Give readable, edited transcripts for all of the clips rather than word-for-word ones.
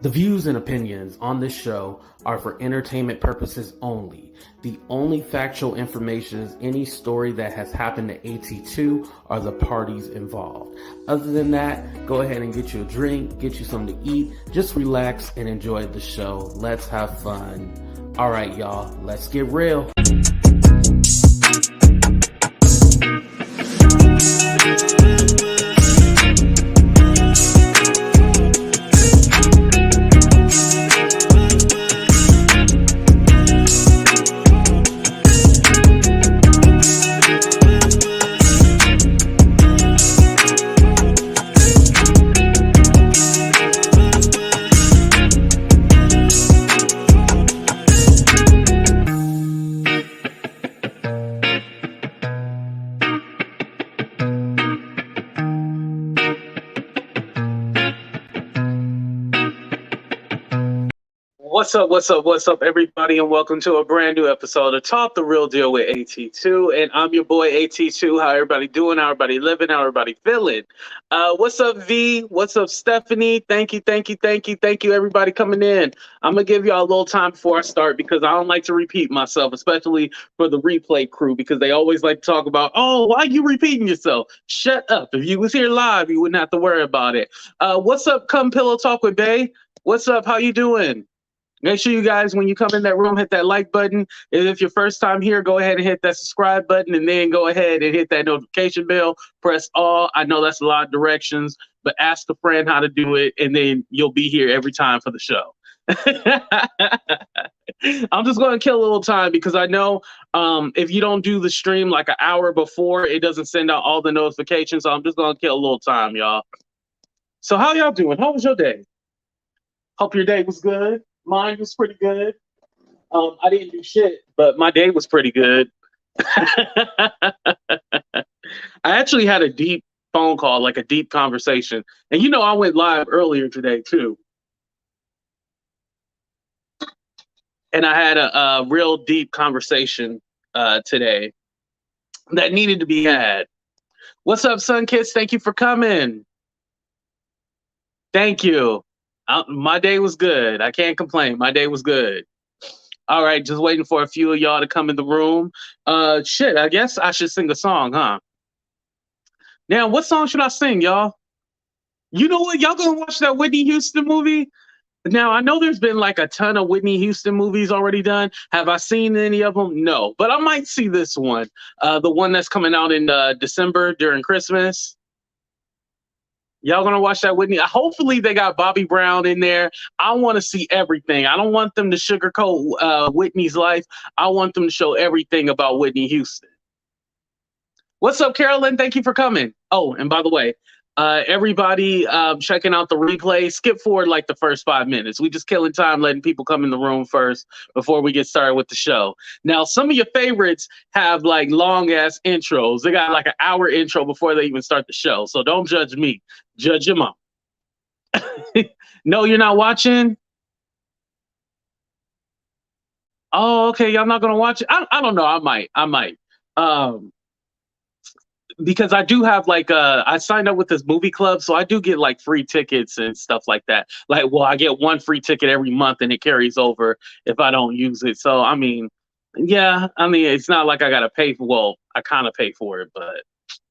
The views and opinions on this show are for entertainment purposes only. The only factual information is any story that has happened to AT2 or the parties involved. Other than that, go ahead and get you a drink, get you something to eat, just relax and enjoy the show. Let's have fun. All right, y'all, let's get real. What's up, everybody, and welcome to a brand new episode of Talk the Real Deal with AT2. And I'm your boy AT2. How everybody doing? How everybody living? How everybody feeling? What's up, V? What's up, Stephanie? Thank you, everybody coming in. I'm gonna give y'all a little time before I start because I don't like to repeat myself, especially for the replay crew, because they always like to talk about, oh, why you repeating yourself? Shut up. If you was here live, you wouldn't have to worry about it. What's up? Come Pillow Talk with Bay. What's up? How you doing? Make sure you guys, when you come in that room, hit that like button. And if your first time here, go ahead and hit that subscribe button, and then go ahead and hit that notification bell. Press all. I know that's a lot of directions, but ask a friend how to do it, and then you'll be here every time for the show. I'm just going to kill a little time because I know if you don't do the stream like an hour before, it doesn't send out all the notifications. So I'm just going to kill a little time, y'all. So how y'all doing? How was your day? Hope your day was good. Mine was pretty good. I didn't do shit, but my day was pretty good. I actually had a deep phone call, like a deep conversation. And you know, I went live earlier today too. And I had a real deep conversation today that needed to be had. What's up, Sun Kids? Thank you for coming. Thank you. My day was good. I can't complain. My day was good. All right, just waiting for a few of y'all to come in the room. Shit, I guess I should sing a song, huh? Now, what song should I sing, y'all? You know what? Y'all gonna watch that Whitney Houston movie? Now, I know there's been like a ton of Whitney Houston movies already done. Have I seen any of them? No, but I might see this one. The one that's coming out in December during Christmas. Y'all gonna watch that Whitney? Hopefully they got Bobby Brown in there. I want to see everything. I don't want them to sugarcoat Whitney's life. I want them to show everything about Whitney Houston. What's up, Carolyn? Thank you for coming. Oh, and by the way, everybody checking out the replay, skip forward like the first 5 minutes. We just killing time, letting people come in the room first before we get started with the show. Now, some of your favorites have like long ass intros. They got like an hour intro before they even start the show. So don't judge me. Judge your mom. No, you're not watching? Oh, okay. Y'all not gonna watch it? I don't know. I might. Because I do have like I signed up with this movie club, so I do get like free tickets and stuff like that. Like, well, I get one free ticket every month and it carries over if I don't use it. So I mean, yeah, I mean, it's not like I gotta pay for, well, I kind of pay for it, but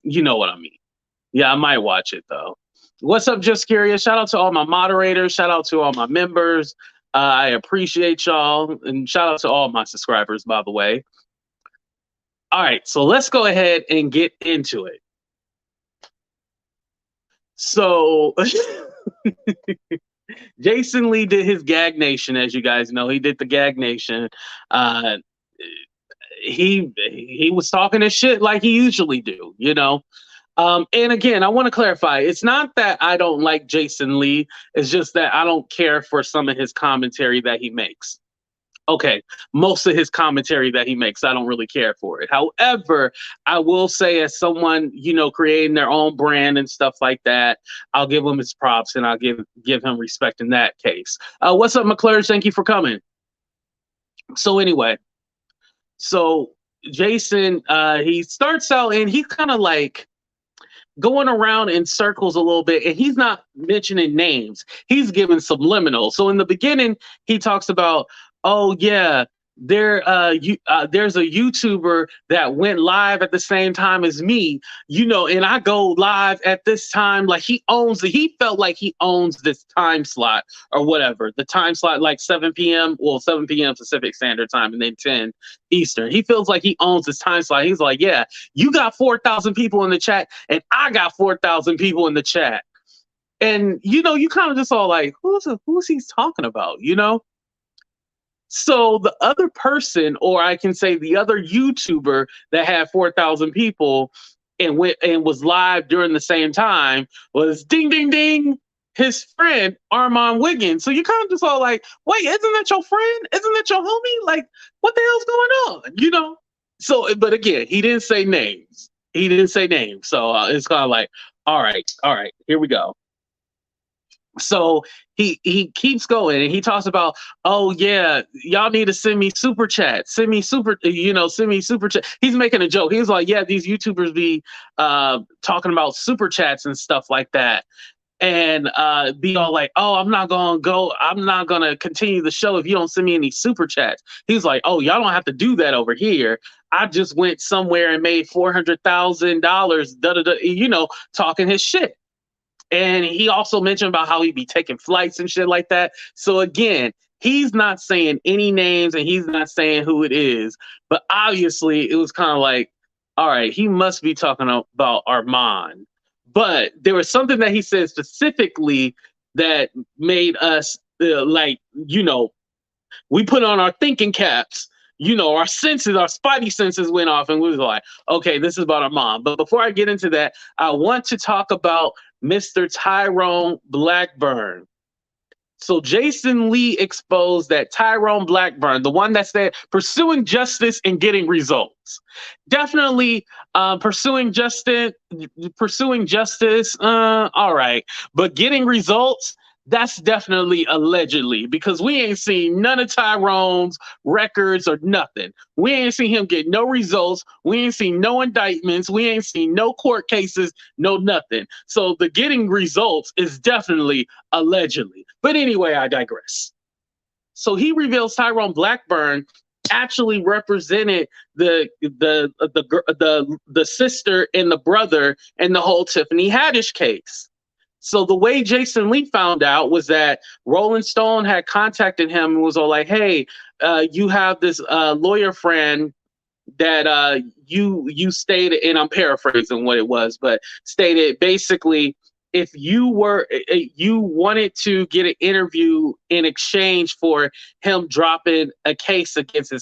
you know what I mean. Yeah, I might watch it though. What's up, Just Curious? Shout out to all my moderators, shout out to all my members. I appreciate y'all, and shout out to all my subscribers, by the way. All right, so let's go ahead and get into it. So Jason Lee did his Gag Nation, as you guys know. He did the Gag Nation. He was talking his shit like he usually do, you know. And again, I want to clarify, it's not that I don't like Jason Lee, it's just that I don't care for some of his commentary that he makes. Okay, most of his commentary that he makes, I don't really care for it. However, I will say, as someone, you know, creating their own brand and stuff like that, I'll give him his props and I'll give him respect in that case. What's up, McClure? Thank you for coming. So anyway, so Jason, he starts out and he's kind of like, going around in circles a little bit, and he's not mentioning names. He's giving subliminal. So in the beginning, he talks about, oh yeah, there's a YouTuber that went live at the same time as me, and I go live at this time. Like he owns it. He felt like he owns this time slot or whatever. The time slot, like 7 p.m. Well, 7 p.m. Pacific Standard Time, and then 10 Eastern. He feels like he owns this time slot. He's like, yeah, you got 4,000 people in the chat, and I got 4,000 people in the chat. And you kind of just all like, who's he talking about? So the other person, or I can say the other YouTuber that had 4,000 people and was live during the same time was ding ding ding his friend Armon Wiggins. So you kind of just all like, wait, isn't that your friend? Isn't that your homie? Like, what the hell's going on? So, but again, he didn't say names. So it's kind of like, all right, here we go. So he keeps going, and he talks about, oh yeah, y'all need to send me super chat, send me super chat. He's making a joke. He's like, yeah, these YouTubers be talking about super chats and stuff like that, and be all like, oh, I'm not gonna continue the show if you don't send me any super chats. He's like, oh, y'all don't have to do that over here. I just went somewhere and made $400,000, talking his shit. And he also mentioned about how he'd be taking flights and shit like that. So again, he's not saying any names, and he's not saying who it is. But obviously, it was kind of like, all right, he must be talking about Armon. But there was something that he said specifically that made us we put on our thinking caps. Our senses, our spidey senses went off, and we was like, okay, this is about Armon. But before I get into that, I want to talk about Mr. Tyrone Blackburn. So Jason Lee exposed that Tyrone Blackburn, the one that said pursuing justice and getting results, definitely pursuing justice. All right, but getting results, that's definitely allegedly, because we ain't seen none of Tyrone's records or nothing. We ain't seen him get no results. We ain't seen no indictments. We ain't seen no court cases, no nothing. So the getting results is definitely allegedly. But anyway, I digress. So he reveals Tyrone Blackburn actually represented the sister and the brother in the whole Tiffany Haddish case. So the way Jason Lee found out was that Rolling Stone had contacted him and was all like, hey, you have this lawyer friend that you stated, and I'm paraphrasing what it was, but stated basically, if you wanted to get an interview in exchange for him dropping a case against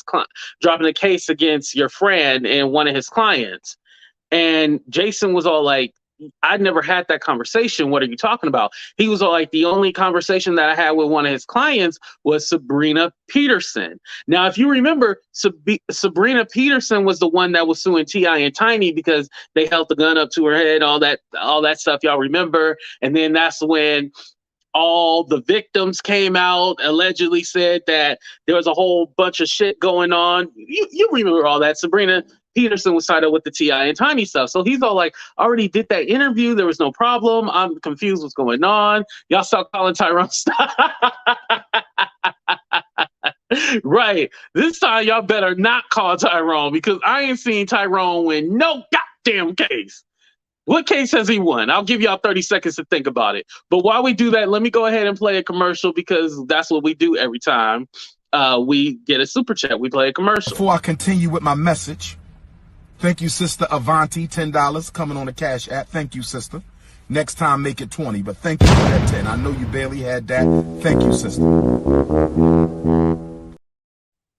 your friend and one of his clients. And Jason was all like, I'd never had that conversation. What are you talking about? He was all like, the only conversation that I had with one of his clients was Sabrina Peterson. Now, if you remember, Sabrina Peterson was the one that was suing T.I. and Tiny because they held the gun up to her head, all that stuff. Y'all remember? And then that's when all the victims came out, allegedly said that there was a whole bunch of shit going on. You remember all that. Sabrina Peterson was tied up with the T.I. and Tiny stuff. So he's all like, I already did that interview. There was no problem. I'm confused what's going on. Y'all start calling Tyrone stuff. Right. This time y'all better not call Tyrone, because I ain't seen Tyrone win no goddamn case. What case has he won? I'll give y'all 30 seconds to think about it. But while we do that, let me go ahead and play a commercial, because that's what we do every time we get a super chat. We play a commercial. Before I continue with my message, thank you, Sister Avanti, $10 coming on the Cash App. Thank you, sister. Next time, make it 20, but thank you for that 10. I know you barely had that. Thank you, sister.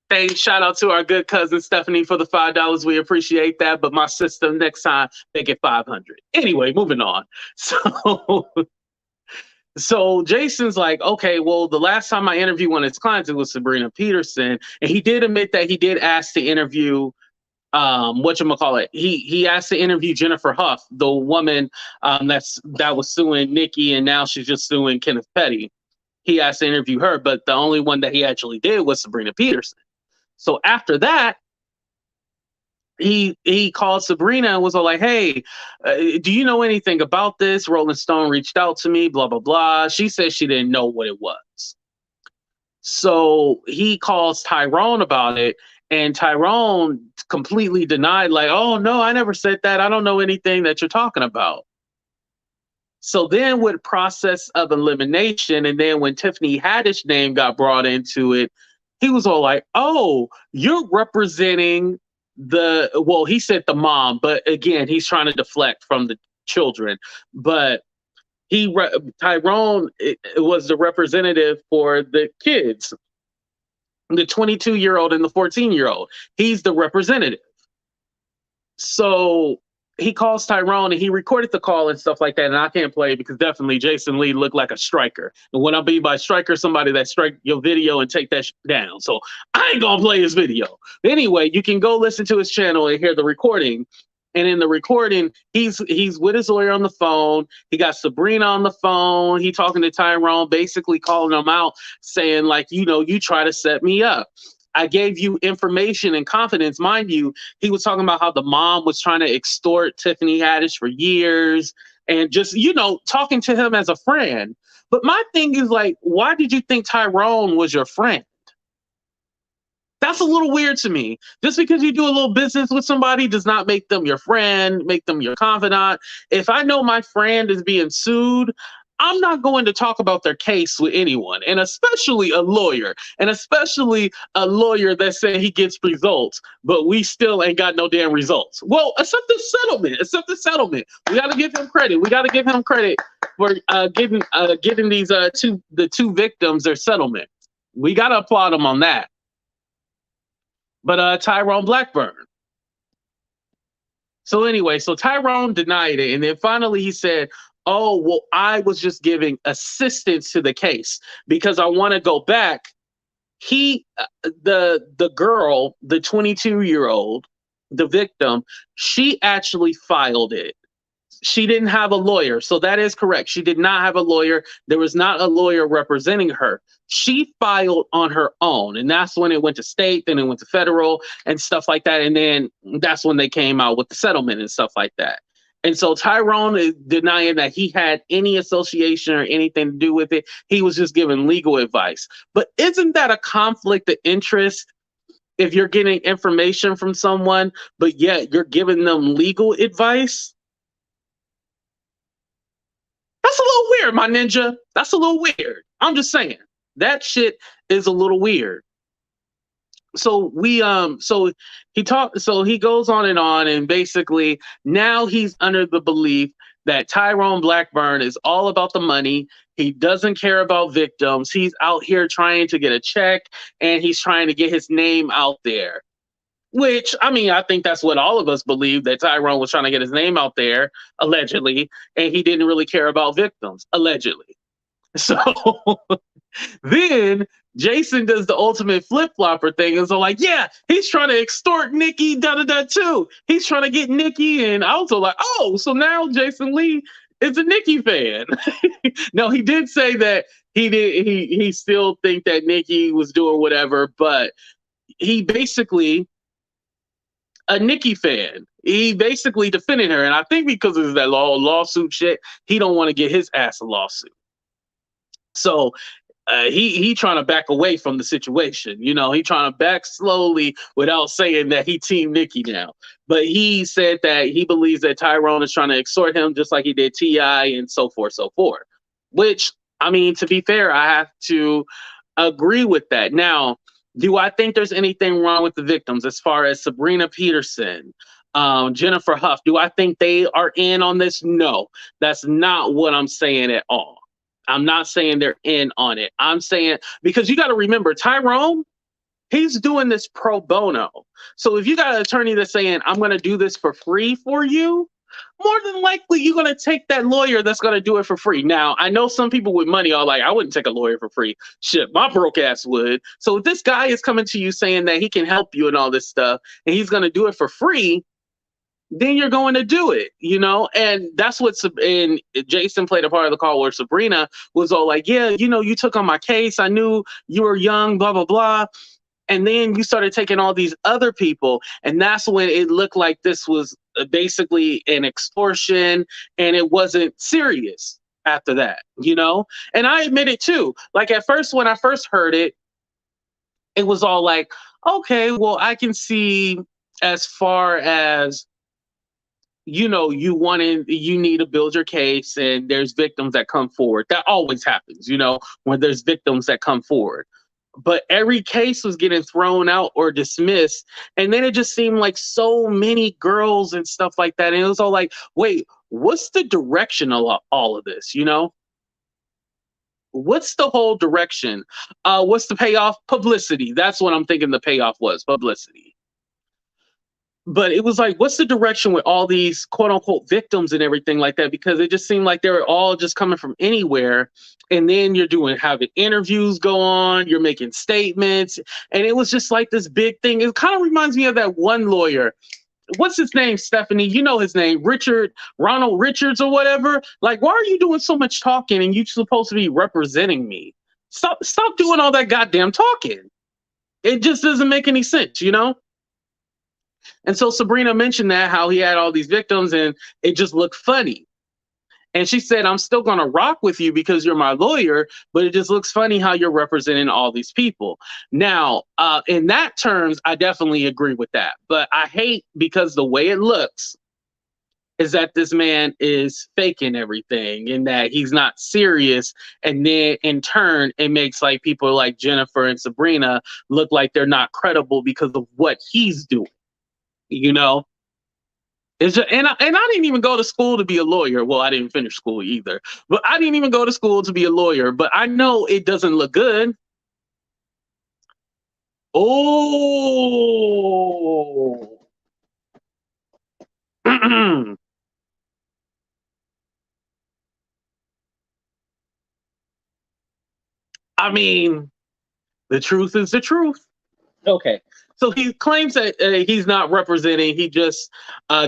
Hey, shout out to our good cousin Stephanie for the $5. We appreciate that. But my sister, next time, they get 500. Anyway, moving on. So Jason's like, okay, well, the last time I interviewed one of his clients, it was Sabrina Peterson, and he did admit that he did ask to interview. He asked to interview Jennifer Huff, the woman that was suing Nicki, and now she's just suing Kenneth Petty. He asked to interview her, but the only one that he actually did was Sabrina Peterson. So after that, he called Sabrina and was all like, "Hey, do you know anything about this? Rolling Stone reached out to me, blah blah blah." She said she didn't know what it was. So he calls Tyrone about it, and Tyrone completely denied, like, "Oh no, I never said that. I don't know anything that you're talking about." So then, with process of elimination, and then when Tiffany Haddish name got brought into it, he was all like, "Oh, you're representing the," well, he said the mom, but again, he's trying to deflect from the children. But Tyrone it was the representative for the kids, the 22-year-old and the 14-year-old. He's the representative. So he calls Tyrone and he recorded the call and stuff like that. And I can't play it because definitely Jason Lee looked like a striker. And what I mean by striker, somebody that strike your video and take that down. So I ain't gonna play his video. Anyway, you can go listen to his channel and hear the recording. And in the recording, he's with his lawyer on the phone. He got Sabrina on the phone. He talking to Tyrone, basically calling him out, saying like, you try to set me up. I gave you information and confidence. Mind you, he was talking about how the mom was trying to extort Tiffany Haddish for years and just, talking to him as a friend. But my thing is like, why did you think Tyrone was your friend? That's a little weird to me. Just because you do a little business with somebody does not make them your friend, make them your confidant. If I know my friend is being sued, I'm not going to talk about their case with anyone, and especially a lawyer, that said he gets results, but we still ain't got no damn results. Well, accept the settlement. We got to give him credit. We got to give him credit for getting these the two victims their settlement. We got to applaud him on that. But Tyrone Blackburn. So anyway, so Tyrone denied it, and then finally he said, "Oh, well, I was just giving assistance to the case because I want to go back." The girl, the 22-year-old, the victim, she actually filed it. She didn't have a lawyer. So that is correct. She did not have a lawyer. There was not a lawyer representing her. She filed on her own. And that's when it went to state, then it went to federal and stuff like that. And then that's when they came out with the settlement and stuff like that. And so Tyrone is denying that he had any association or anything to do with it. He was just giving legal advice. But isn't that a conflict of interest if you're getting information from someone, but yet you're giving them legal advice? That's a little weird, my ninja. That's a little weird. I'm just saying. That shit is a little weird. So he goes on, and basically now he's under the belief that Tyrone Blackburn is all about the money. He doesn't care about victims. He's out here trying to get a check, and he's trying to get his name out there. Which, I mean, I think that's what all of us believe, that Tyrone was trying to get his name out there, allegedly, and he didn't really care about victims, allegedly. So then Jason does the ultimate flip-flopper thing and so like, yeah, he's trying to extort Nicki, too. He's trying to get Nicki, and I was like, oh, so now Jason Lee is a Nicki fan. No, he did say that he still think that Nicki was doing whatever, but he basically a Nicki fan. He basically defended her, and I think because of that lawsuit shit, he don't want to get his ass a lawsuit. So he trying to back away from the situation. He trying to back slowly without saying that he team Nicki now. But he said that he believes that Tyrone is trying to extort him just like he did T.I. and so forth. Which, I mean, to be fair, I have to agree with that. Now, do I think there's anything wrong with the victims as far as Sabrina Peterson, Jennifer Huff? Do I think they are in on this? No, that's not what I'm saying at all. I'm not saying they're in on it. I'm saying, because you got to remember, Tyrone, he's doing this pro bono. So if you got an attorney that's saying, I'm going to do this for free for you, more than likely you're going to take that lawyer that's going to do it for free. Now, I know some people with money are like, I wouldn't take a lawyer for free. Shit, my broke ass would. So if this guy is coming to you saying that he can help you and all this stuff, and he's going to do it for free, then you're going to do it, and that's what, and Jason played a part of the call where Sabrina was all like, yeah, you took on my case. I knew you were young, blah, blah, blah. And then you started taking all these other people, and that's when it looked like this was basically an extortion, and it wasn't serious after that, you know? And I admit it too. Like at first, when I first heard it, it was all like, okay, well, I can see as far as you need to build your case and there's victims that come forward. That always happens, when there's victims that come forward. But every case was getting thrown out or dismissed. And then it just seemed like so many girls and stuff like that. And it was all like, wait, what's the direction of all of this, What's the whole direction? What's the payoff? Publicity. That's what I'm thinking the payoff was, publicity. But it was like, what's the direction with all these quote unquote victims and everything like that? Because it just seemed like they were all just coming from anywhere. And then you're having interviews go on, you're making statements. And it was just like this big thing. It kind of reminds me of that one lawyer. What's his name, Stephanie? You know his name, Ronald Richards or whatever. Like, why are you doing so much talking and you're supposed to be representing me? Stop doing all that goddamn talking. It just doesn't make any sense, And so Sabrina mentioned that, how he had all these victims and it just looked funny. And she said, I'm still going to rock with you because you're my lawyer, but it just looks funny how you're representing all these people. Now, in that terms, I definitely agree with that. But I hate because the way it looks is that this man is faking everything and that he's not serious. And then in turn, it makes like people like Jennifer and Sabrina look like they're not credible because of what he's doing. It's just, and I didn't even go to school to be a lawyer. Well, I didn't finish school either, but I didn't even go to school to be a lawyer. But I know it doesn't look good. Oh, I mean, the truth is the truth. Okay. So he claims that he's not representing. He just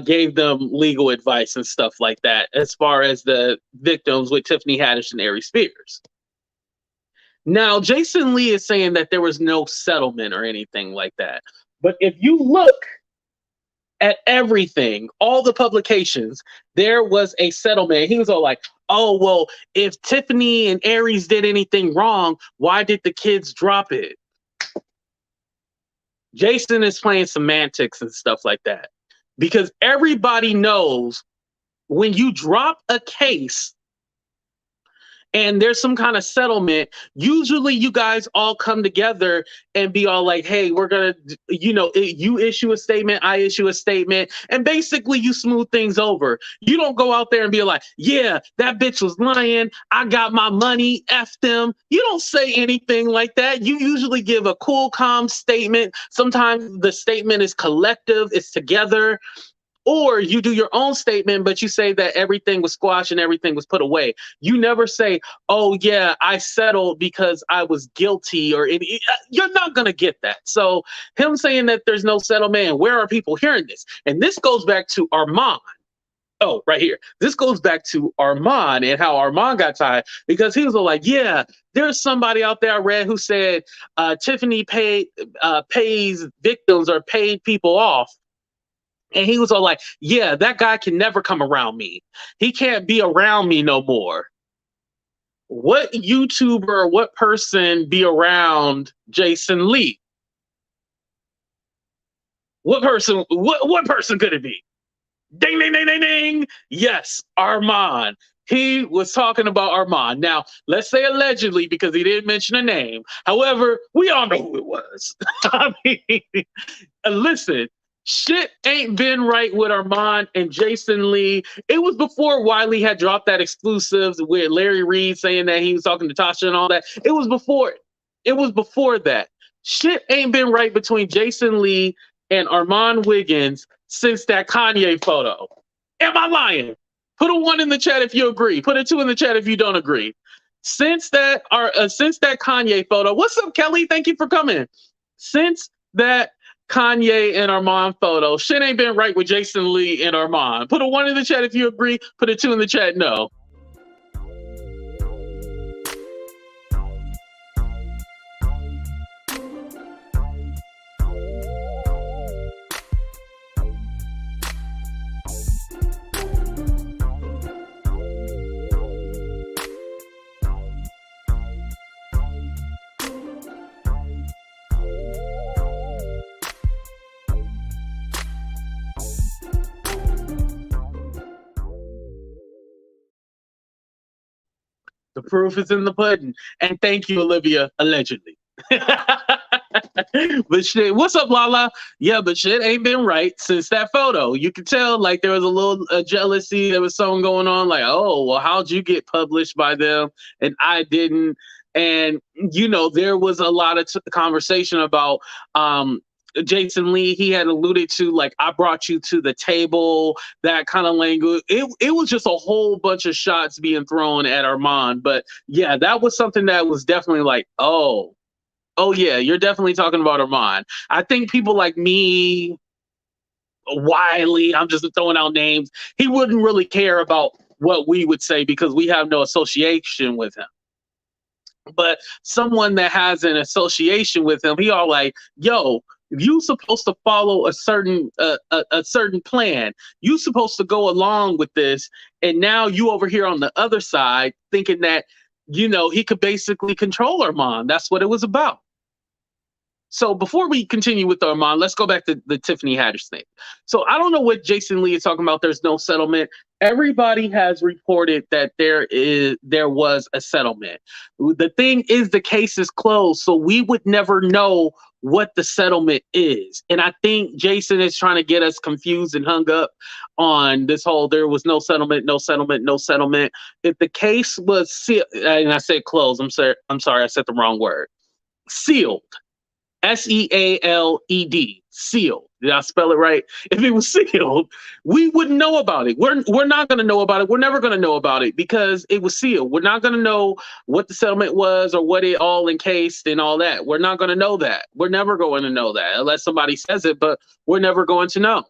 gave them legal advice and stuff like that as far as the victims with Tiffany Haddish and Aries Spears. Now, Jason Lee is saying that there was no settlement or anything like that. But if you look at everything, all the publications, there was a settlement. He was all like, oh, well, if Tiffany and Aries did anything wrong, why did the kids drop it? Jason is playing semantics and stuff like that because everybody knows when you drop a case and there's some kind of settlement, usually you guys all come together and be all like, hey, we're going to, you issue a statement, I issue a statement, and basically you smooth things over. You don't go out there and be like, yeah, that bitch was lying. I got my money, F them. You don't say anything like that. You usually give a cool, calm statement. Sometimes the statement is collective, it's together. Or you do your own statement, but you say that everything was squashed and everything was put away. You never say, oh, yeah, I settled because I was guilty or any. You're not going to get that. So him saying that there's no settlement, and where are people hearing this? And this goes back to Armon. Oh, right here. This goes back to Armon and how Armon got tied because he was like, yeah, there's somebody out there I read who said Tiffany pays victims or paid people off. And he was all like, yeah, that guy can never come around me. He can't be around me no more. What YouTuber or what person be around Jason Lee? What person could it be? Ding, ding, ding, ding, ding. Yes, Armon. He was talking about Armon. Now, let's say allegedly because he didn't mention a name. However, we all know who it was. I mean, listen. Shit ain't been right with Armon and Jason Lee. It was before Wiley had dropped that exclusive with Larry Reid saying that he was talking to Tasha and all that. It was before that. Shit ain't been right between Jason Lee and Armon Wiggins since that Kanye photo. Am I lying? Put a 1 in the chat if you agree. Put a 2 in the chat if you don't agree. Since that Kanye photo. What's up, Kelly? Thank you for coming. Since that Kanye and Armon photo, shit ain't been right with Jason Lee and Armon. Put a 1 in the chat if you agree. Put a 2 in the chat, no. The proof is in the pudding. And thank you, Olivia, allegedly. But shit, what's up, Lala? Yeah, but shit ain't been right since that photo. You could tell like there was a little jealousy. There was something going on. Like, oh, well, how'd you get published by them and I didn't? And you know, there was a lot of conversation about Jason Lee. He had alluded to like, I brought you to the table, that kind of language. It was just a whole bunch of shots being thrown at Armon. But yeah, that was something that was definitely like, oh yeah, you're definitely talking about Armon. I think people like me, Wiley, I'm just throwing out names, he wouldn't really care about what we would say because we have no association with him. But someone that has an association with him, he all like, yo, you supposed to follow a certain plan. You supposed to go along with this, and now you over here on the other side thinking that, you know, he could basically control Armon. That's what it was about. So before we continue with Armon, let's go back to the Tiffany Haddish thing. So I don't know what Jason Lee is talking about. There's no settlement. Everybody has reported that there was a settlement. The thing is, the case is closed, so we would never know what the settlement is. And I think Jason is trying to get us confused and hung up on this whole there was no settlement, no settlement, no settlement. If the case was sealed, and I said closed, I'm sorry, I said the wrong word. Sealed. SEALED, sealed. Did I spell it right? If it was sealed, we wouldn't know about it. We're not going to know about it. We're never going to know about it because it was sealed. We're not going to know what the settlement was or what it all encased and all that. We're not going to know that. We're never going to know that unless somebody says it, but we're never going to know.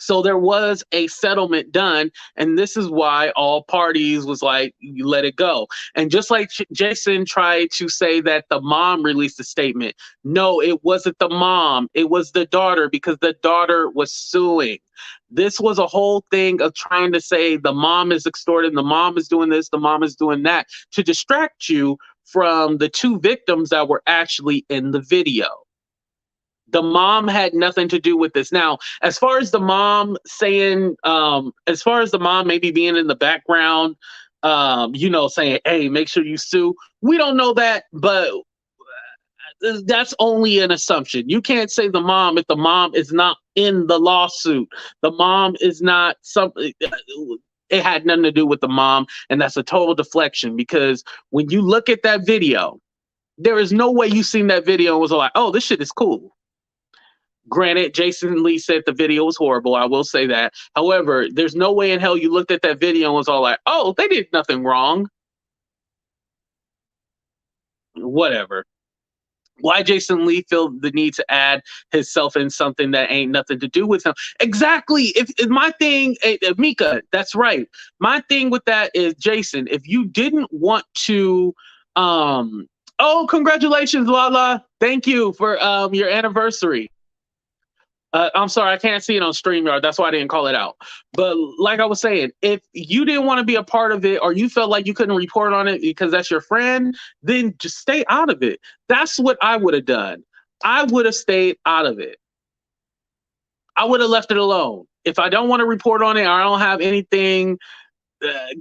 So there was a settlement done, and this is why all parties was like, you let it go. And just like Jason tried to say that the mom released a statement, no, it wasn't the mom. It was the daughter because the daughter was suing. This was a whole thing of trying to say the mom is extorting, the mom is doing this, the mom is doing that to distract you from the two victims that were actually in the video. The mom had nothing to do with this. Now, as far as the mom saying, as far as the mom maybe being in the background, you know, saying, hey, make sure you sue. We don't know that, but that's only an assumption. You can't say the mom if the mom is not in the lawsuit. The mom is not something. It had nothing to do with the mom. And that's a total deflection because when you look at that video, there is no way you seen that video and was like, oh, this shit is cool. Granted, Jason Lee said the video was horrible. I will say that. However, there's no way in hell you looked at that video and was all like, oh, they did nothing wrong. Whatever. Why Jason Lee feel the need to add himself in something that ain't nothing to do with him? Exactly. If my thing, Mika, that's right. My thing with that is, Jason, if you didn't want to, oh, congratulations, Lala. Thank you for your anniversary. I'm sorry, I can't see it on StreamYard. That's why I didn't call it out. But like I was saying, if you didn't want to be a part of it or you felt like you couldn't report on it because that's your friend, then just stay out of it. That's what I would have done. I would have stayed out of it. I would have left it alone. If I don't want to report on it or I don't have anything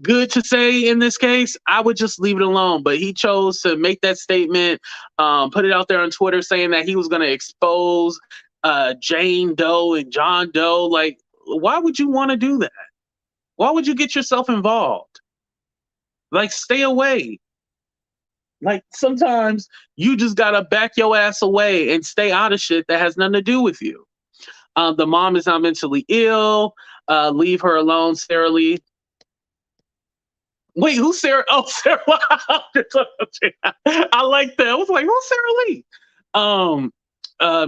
good to say in this case, I would just leave it alone. But he chose to make that statement, put it out there on Twitter saying that he was going to expose Jane Doe and John Doe. Like, why would you want to do that? Why would you get yourself involved? Like, stay away. Like, sometimes you just gotta back your ass away and stay out of shit that has nothing to do with you. The mom is not mentally ill. Leave her alone, Sarah Lee. Wait, who's Sarah? Oh, Sarah. I like that. I was like, who's Sarah Lee?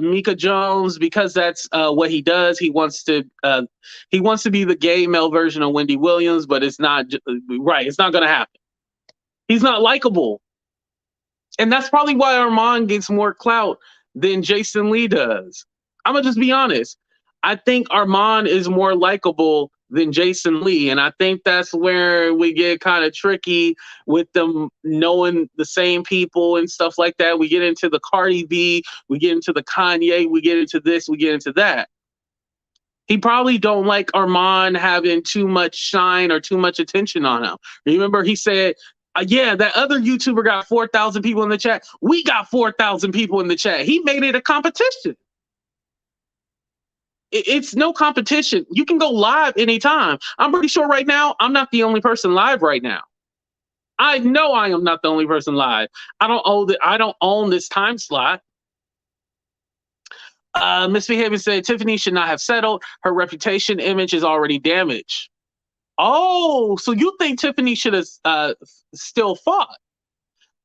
Mika Jones, because that's what he does. He wants to be the gay male version of Wendy Williams, but it's not right. It's not going to happen. He's not likable, and that's probably why Armon gets more clout than Jason Lee does. I'm gonna just be honest. I think Armon is more likable than Jason Lee, and I think that's where we get kind of tricky with them knowing the same people and stuff like that. We get into the Cardi B, we get into the Kanye, we get into this, we get into that. He probably don't like Armon having too much shine or too much attention on him. Remember, he said Yeah, that other YouTuber got 4,000 people in the chat. We got 4,000 people in the chat. He made it a competition. It's no competition. You can go live anytime. I'm pretty sure right now I'm not the only person live right now. I know I am not the only person live. I don't own this time slot. Misbehaving said Tiffany should not have settled. Her reputation image is already damaged. Oh, so you think Tiffany should have still fought?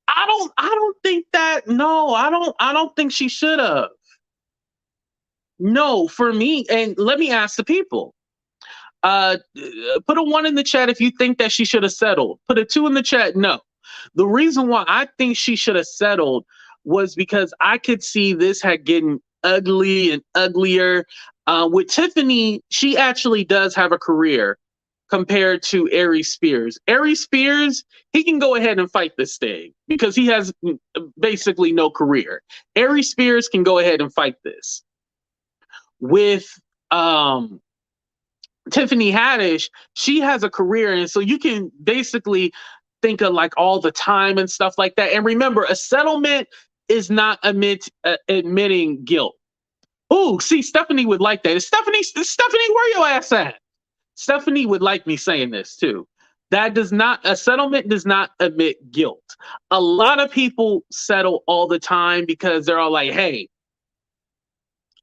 I don't think that. No, I don't think she should have. No, for me, and let me ask the people. Uh, put a 1 in the chat if you think that she should have settled. Put a 2 in the chat. No. The reason why I think she should have settled was because I could see this had getting ugly and uglier. With Tiffany, she actually does have a career compared to Aries Spears. Aries Spears, he can go ahead and fight this thing because he has basically no career. Aries Spears can go ahead and fight this. With Tiffany Haddish, she has a career, and so you can basically think of like all the time and stuff like that. And remember, a settlement is not admitting guilt. Oh, see, Stephanie would like that. Stephanie, where your ass at? Stephanie would like me saying this too. A settlement does not admit guilt. A lot of people settle all the time because they're all like, hey,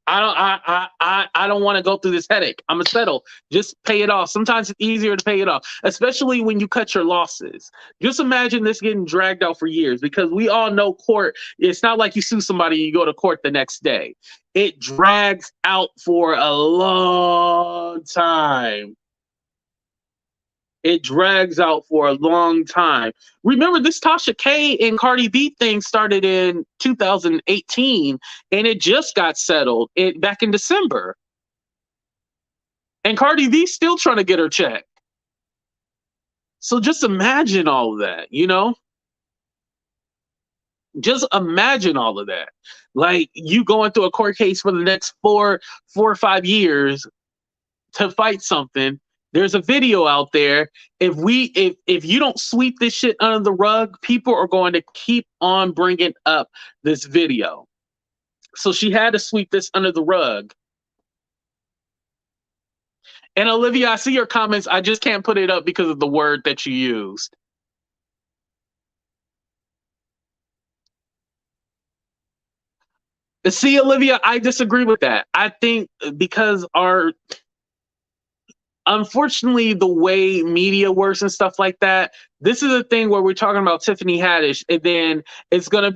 I don't want to go through this headache. I'm gonna settle. Just pay it off. Sometimes it's easier to pay it off, especially when you cut your losses. Just imagine this getting dragged out for years because we all know court. It's not like you sue somebody and you go to court the next day. It drags out for a long time. It drags out for a long time. Remember, this Tasha K and Cardi B thing started in 2018, and it just got settled back in December. And Cardi B's still trying to get her check. So just imagine all of that, you know? Just imagine all of that. Like you going through a court case for the next 4 or 5 years to fight something. There's a video out there. If you don't sweep this shit under the rug, people are going to keep on bringing up this video. So she had to sweep this under the rug. And Olivia, I see your comments. I just can't put it up because of the word that you used. See, Olivia, I disagree with that. I think because unfortunately, the way media works and stuff like that, this is a thing where we're talking about Tiffany Haddish, and then it's gonna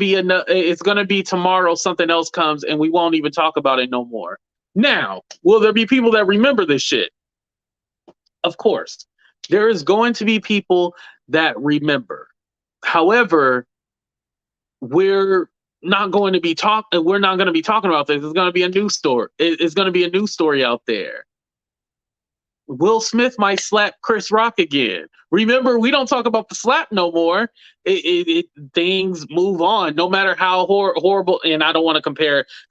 be tomorrow something else comes, and we won't even talk about it no more. Now, will there be people that remember this shit? Of course, there is going to be people that remember. However, we're not going to be talking about this. It's going to be a news story. It's going to be a news story out there. Will Smith might slap Chris Rock again. Remember, we don't talk about the slap no more. Things move on, no matter how horrible. And I don't want to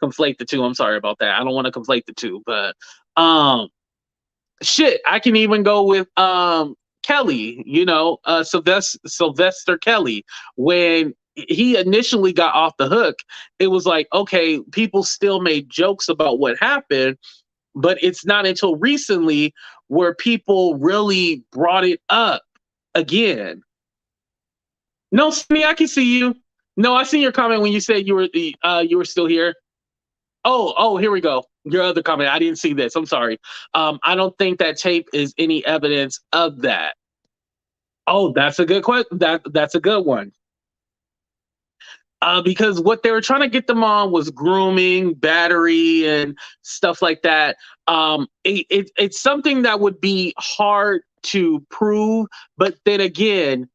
conflate the two. I'm sorry about that. I don't want to conflate the two, but shit, I can even go with Kelly. You know, Sylvester Kelly. When he initially got off the hook, it was like, okay, people still made jokes about what happened, but it's not until recently where people really brought it up again. No, Sydney, I can see you. No, I seen your comment when you said you were still here. Oh, here we go. Your other comment. I didn't see this. I'm sorry. I don't think that tape is any evidence of that. Oh, that's a good question. That's a good one. Because what they were trying to get them on was grooming, battery, and stuff like that. It's something that would be hard to prove, but then again,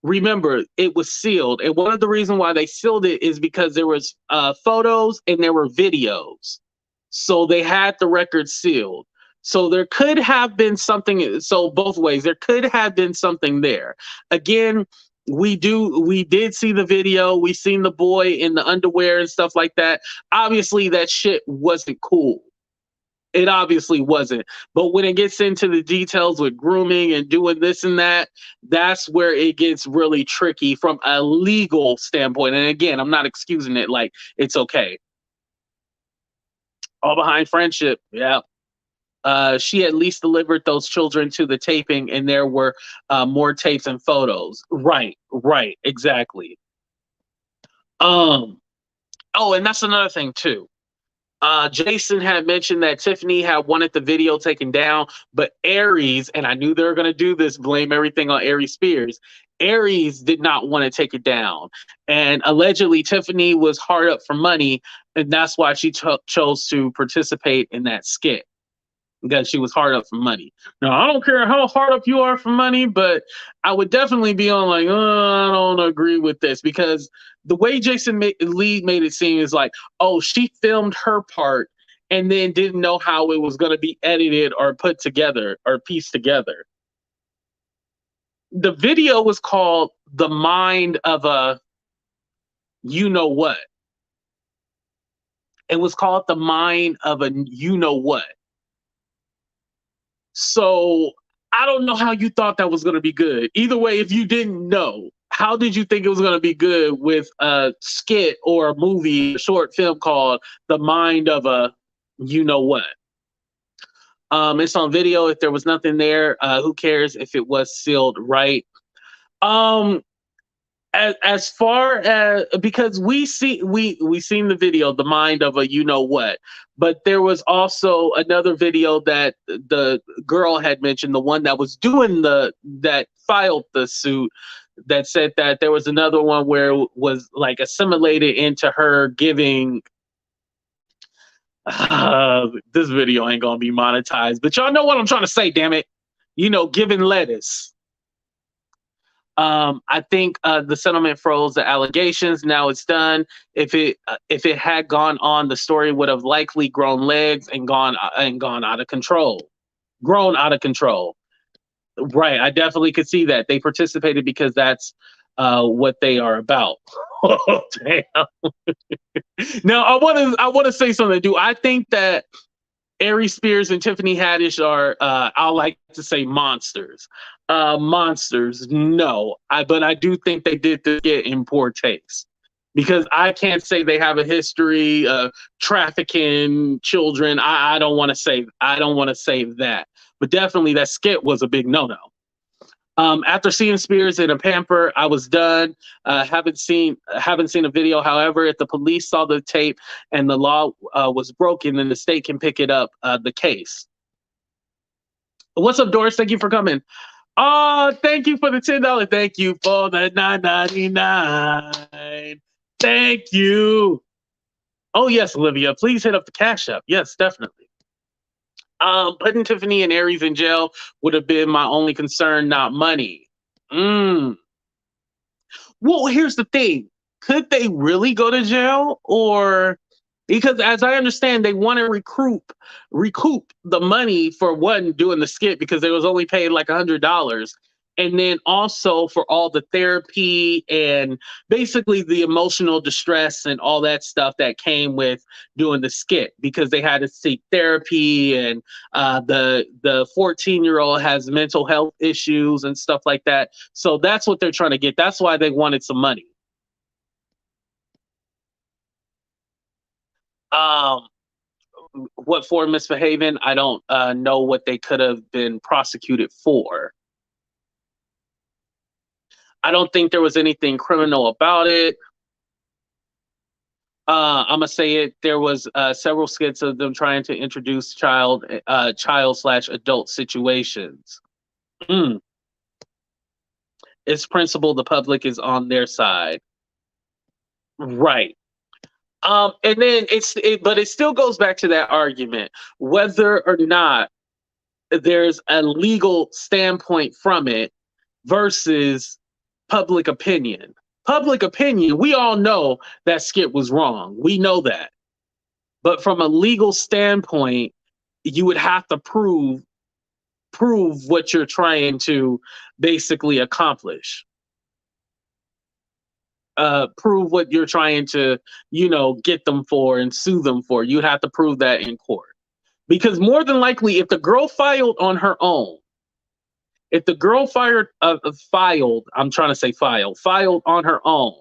remember, it was sealed. And one of the reasons why they sealed it is because there was photos and there were videos. So they had the record sealed. So there could have been something. So both ways, there could have been something there. Again, we did see the video. We seen the boy in the underwear and stuff like that. Obviously, that shit wasn't cool. It obviously wasn't. But when it gets into the details with grooming and doing this and that, that's where it gets really tricky from a legal standpoint. And again, I'm not excusing it, like it's okay. All behind friendship. Yeah. She at least delivered those children to the taping, and there were more tapes and photos. Right, right, exactly. Um. Oh, and that's another thing too. Jason had mentioned that Tiffany had wanted the video taken down, but Aries, and I knew they were going to do this, blame everything on Aries Spears. Aries did not want to take it down. And allegedly, Tiffany was hard up for money, and that's why she chose to participate in that skit because she was hard up for money. Now, I don't care how hard up you are for money, but I would definitely be on like, I don't agree with this because the way Lee made it seem is like, oh, she filmed her part and then didn't know how it was going to be edited or put together or pieced together. The video was called The Mind of a You Know What. It was called The Mind of a You Know What. So I don't know how you thought that was going to be good. Either way, if you didn't know, how did you think it was going to be good with a skit or a movie, a short film called The Mind of a You Know What? It's on video. If there was nothing there, who cares if it was sealed right? Um, as far as because we seen the video, The Mind of a You Know What, but there was also another video that the girl had mentioned, the one that was doing that filed the suit, that said that there was another one where it was like assimilated into her giving. This video ain't gonna be monetized, but y'all know what I'm trying to say, damn it. Giving lettuce. I think the settlement froze the allegations. Now it's done. If it had gone on, the story would have likely grown legs and gone out of control. Grown out of control. Right. I definitely could see that. They participated because that's what they are about. Oh, damn. Now I wanna say something. Do I think that Aries Spears and Tiffany Haddish are, I like to say, monsters. Monsters, no. But I do think they did this get in poor taste because I can't say they have a history of trafficking children. I don't want to say. I don't want to say that. But definitely, that skit was a big no-no. After seeing Spears in a pamper, I was done. Haven't seen a video. However, if the police saw the tape and the law was broken, then the state can pick it up. The case. What's up, Doris? Thank you for coming. Oh, thank you for the $10. Thank you for the $9.99. Thank you. Oh yes, Olivia. Please hit up the Cash App. Yes, definitely. Putting Tiffany and Aries in jail would have been my only concern, not money. Well, here's the thing. Could they really go to jail? Or because as I understand, they want to recoup the money for one doing the skit because they was only paid like $100. And then also for all the therapy and basically the emotional distress and all that stuff that came with doing the skit because they had to seek therapy and the 14-year-old has mental health issues and stuff like that. So that's what they're trying to get. That's why they wanted some money. Um, what for misbehaving? I don't know what they could have been prosecuted for. I don't think there was anything criminal about it. I'm gonna say it. There was several skits of them trying to introduce child/adult situations. Mm. It's principle. The public is on their side, right? And then but it still goes back to that argument whether or not there's a legal standpoint from it versus public opinion. Public opinion, we all know that skit was wrong. We know that. But from a legal standpoint, you would have to prove what you're trying to basically accomplish. Prove what you're trying to, get them for and sue them for. You'd have to prove that in court. Because more than likely, if the girl filed on her own, if the girl I'm trying to say filed on her own,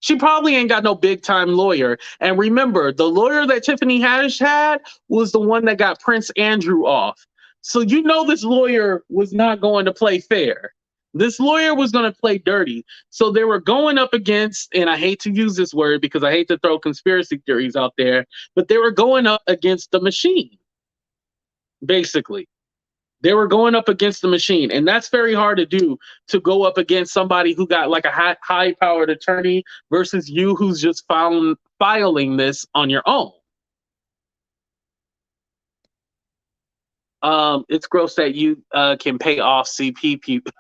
she probably ain't got no big time lawyer. And remember, the lawyer that Tiffany Haddish had was the one that got Prince Andrew off. So you know this lawyer was not going to play fair. This lawyer was going to play dirty. So they were going up against, and I hate to use this word because I hate to throw conspiracy theories out there, but they were going up against the machine, basically. They were going up against the machine, and that's very hard to do, to go up against somebody who got like a high powered attorney versus you who's just filing this on your own. It's gross that you can pay off CP people.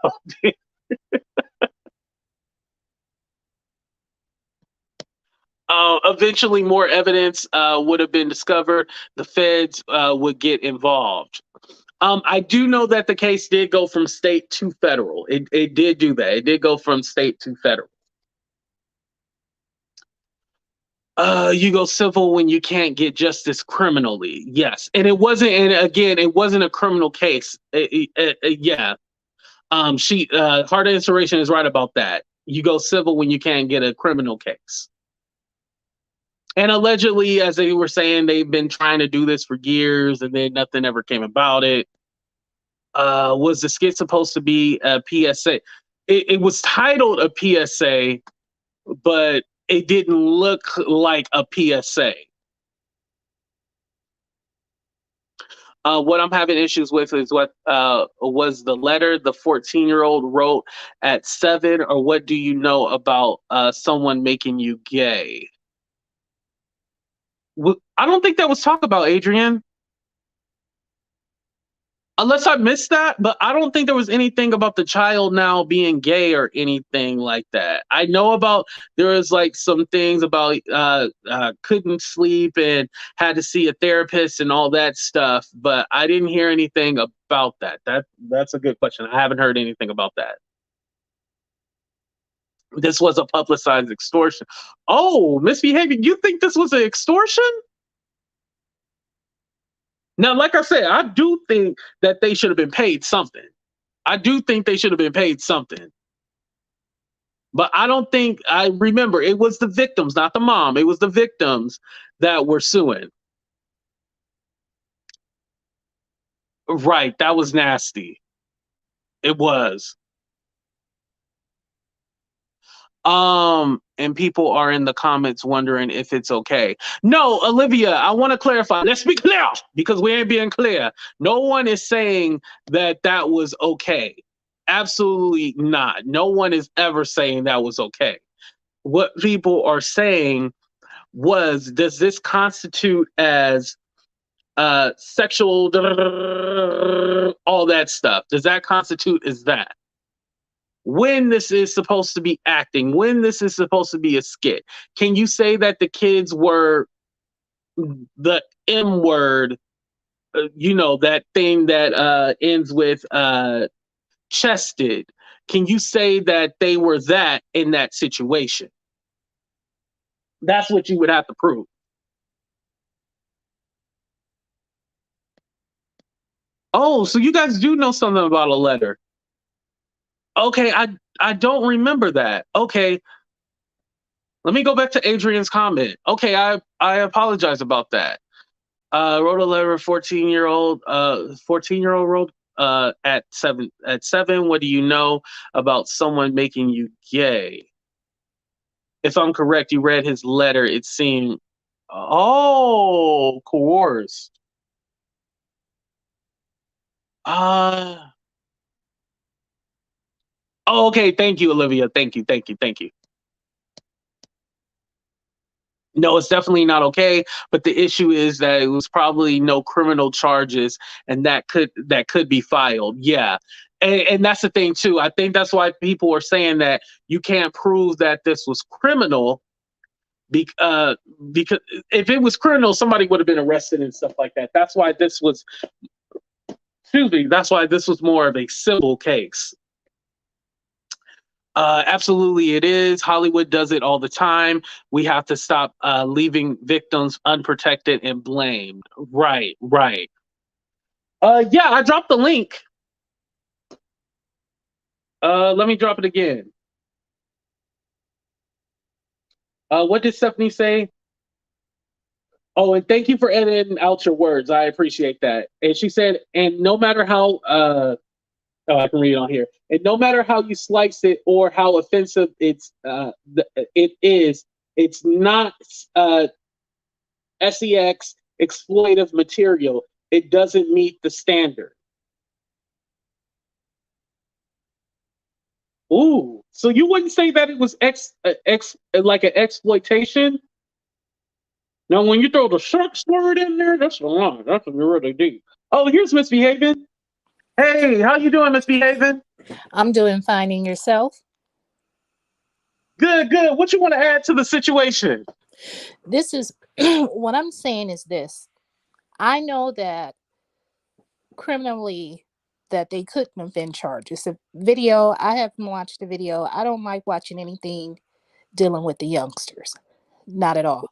Eventually, more evidence would have been discovered. The feds would get involved. I do know that the case did go from state to federal. It did do that. It did go from state to federal. You go civil when you can't get justice criminally. Yes, and it wasn't. And again, it wasn't a criminal case. Yeah. Hard Inspiration is right about that. You go civil when you can't get a criminal case. And allegedly, as they were saying, they've been trying to do this for years, and then nothing ever came about it. Was the skit supposed to be a PSA? It was titled a PSA, but it didn't look like a PSA. What I'm having issues with is what was the letter the 14-year-old wrote at 7, or what do you know about someone making you gay? I don't think that was talked about, Adrian. Unless I missed that, but I don't think there was anything about the child now being gay or anything like that. I know about, there was like some things about couldn't sleep and had to see a therapist and all that stuff, but I didn't hear anything about that. That's a good question. I haven't heard anything about that. This was a publicized extortion. Oh, misbehavior. You think this was an extortion? Now, like I said, I do think that they should have been paid something. I do think they should have been paid something. But I don't think, I remember, it was the victims, not the mom. It was the victims that were suing. Right. That was nasty. It was. And people are in the comments wondering if it's okay. No, Olivia, I want to clarify. Let's be clear, because we ain't being clear. No one is saying that that was okay. Absolutely not. No one is ever saying that was okay. What people are saying was, does this constitute as sexual, all that stuff? Does that constitute as that? When this is supposed to be acting, when this is supposed to be a skit, can you say that the kids were the M word, that thing that ends with chested? Can you say that they were that in that situation? That's what you would have to prove. Oh, so you guys do know something about a letter. Okay, I don't remember that. Okay. Let me go back to Adrian's comment. Okay, I apologize about that. Wrote a letter, 14-year-old wrote at 7. What do you know about someone making you gay? If I'm correct, you read his letter. It seemed, oh, coerced. Oh, okay. Thank you, Olivia. Thank you. No, it's definitely not okay. But the issue is that it was probably no criminal charges, and that could be filed. Yeah. And that's the thing too. I think that's why people are saying that you can't prove that this was criminal, because if it was criminal, somebody would have been arrested and stuff like that. That's why this was, excuse me, that's why this was more of a civil case. Absolutely, it is. Hollywood does it all the time. We have to stop leaving victims unprotected and blamed. Right, right. Yeah, I dropped the link. Let me drop it again. What did Stephanie say? Oh, and thank you for editing out your words. I appreciate that. And she said, and no matter how, oh, I can read it on here. And no matter how you slice it or how offensive it is, it's not sex exploitive material. It doesn't meet the standard. Ooh, so you wouldn't say that it was like an exploitation? Now, when you throw the sex word in there, that's a lie. That's what you really do. Oh, here's Misbehaving. Hey, how you doing, Misbehaving? I'm doing fine in yourself. Good, good. What you want to add to the situation? This is what I'm saying is this. I know that criminally that they couldn't have been charged. It's a video. I haven't watched the video. I don't like watching anything dealing with the youngsters. Not at all.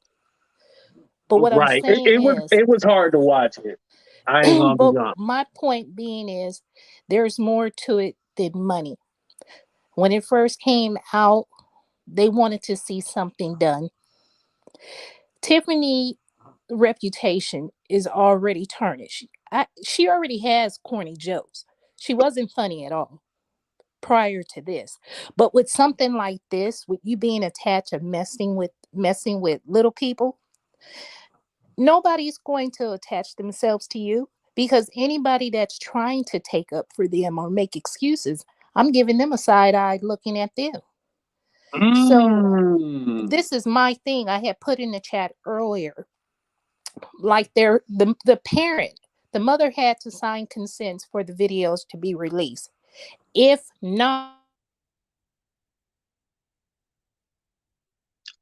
But what I'm Right. It, saying it was is, it was hard to watch it. I ain't gonna be but honest. my point being is there's more to it than money. When it first came out, they wanted to see something done. Tiffany reputation is already tarnished. She already has corny jokes. She wasn't funny at all prior to this. But with something like this, with you being attached of messing with little people, nobody's going to attach themselves to you because anybody that's trying to take up for them or make excuses, I'm giving them a side eye looking at them. So Mm. this is my thing I had put in the chat earlier. Like the parent, the mother had to sign consents for the videos to be released. If not,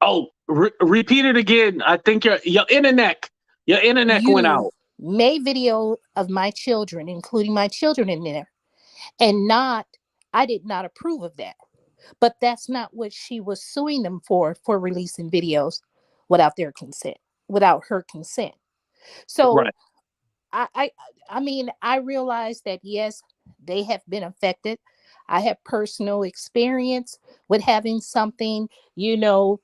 Oh, repeat it again. I think your internet went you out. made video of my children, including my children in there, and not, I did not approve of that. But that's not what she was suing them for releasing videos without their consent, without her consent. So Right. I, I I mean, I realize that yes, they have been affected. I have personal experience with having something,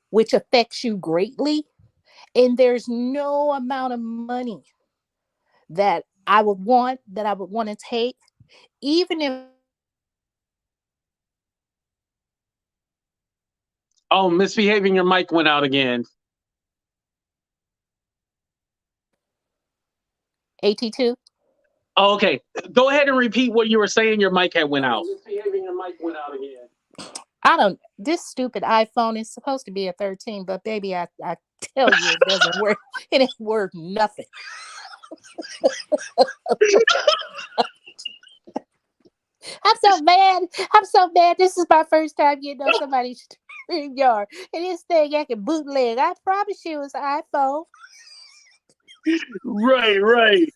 which affects you greatly. And there's no amount of money that I would want to take, even if Oh, Misbehaving, your mic went out again. AT2. Oh, okay. Go ahead and repeat what you were saying. Your mic had went Oh, out. Misbehaving, your mic went out again. I don't. This stupid iPhone is supposed to be a 13, but baby, I tell you, it doesn't work. It ain't worth nothing. I'm so mad. I'm so mad. This is my first time getting on somebody's yard, and this thing I can bootleg. I promise you, it's an iPhone. Right, right.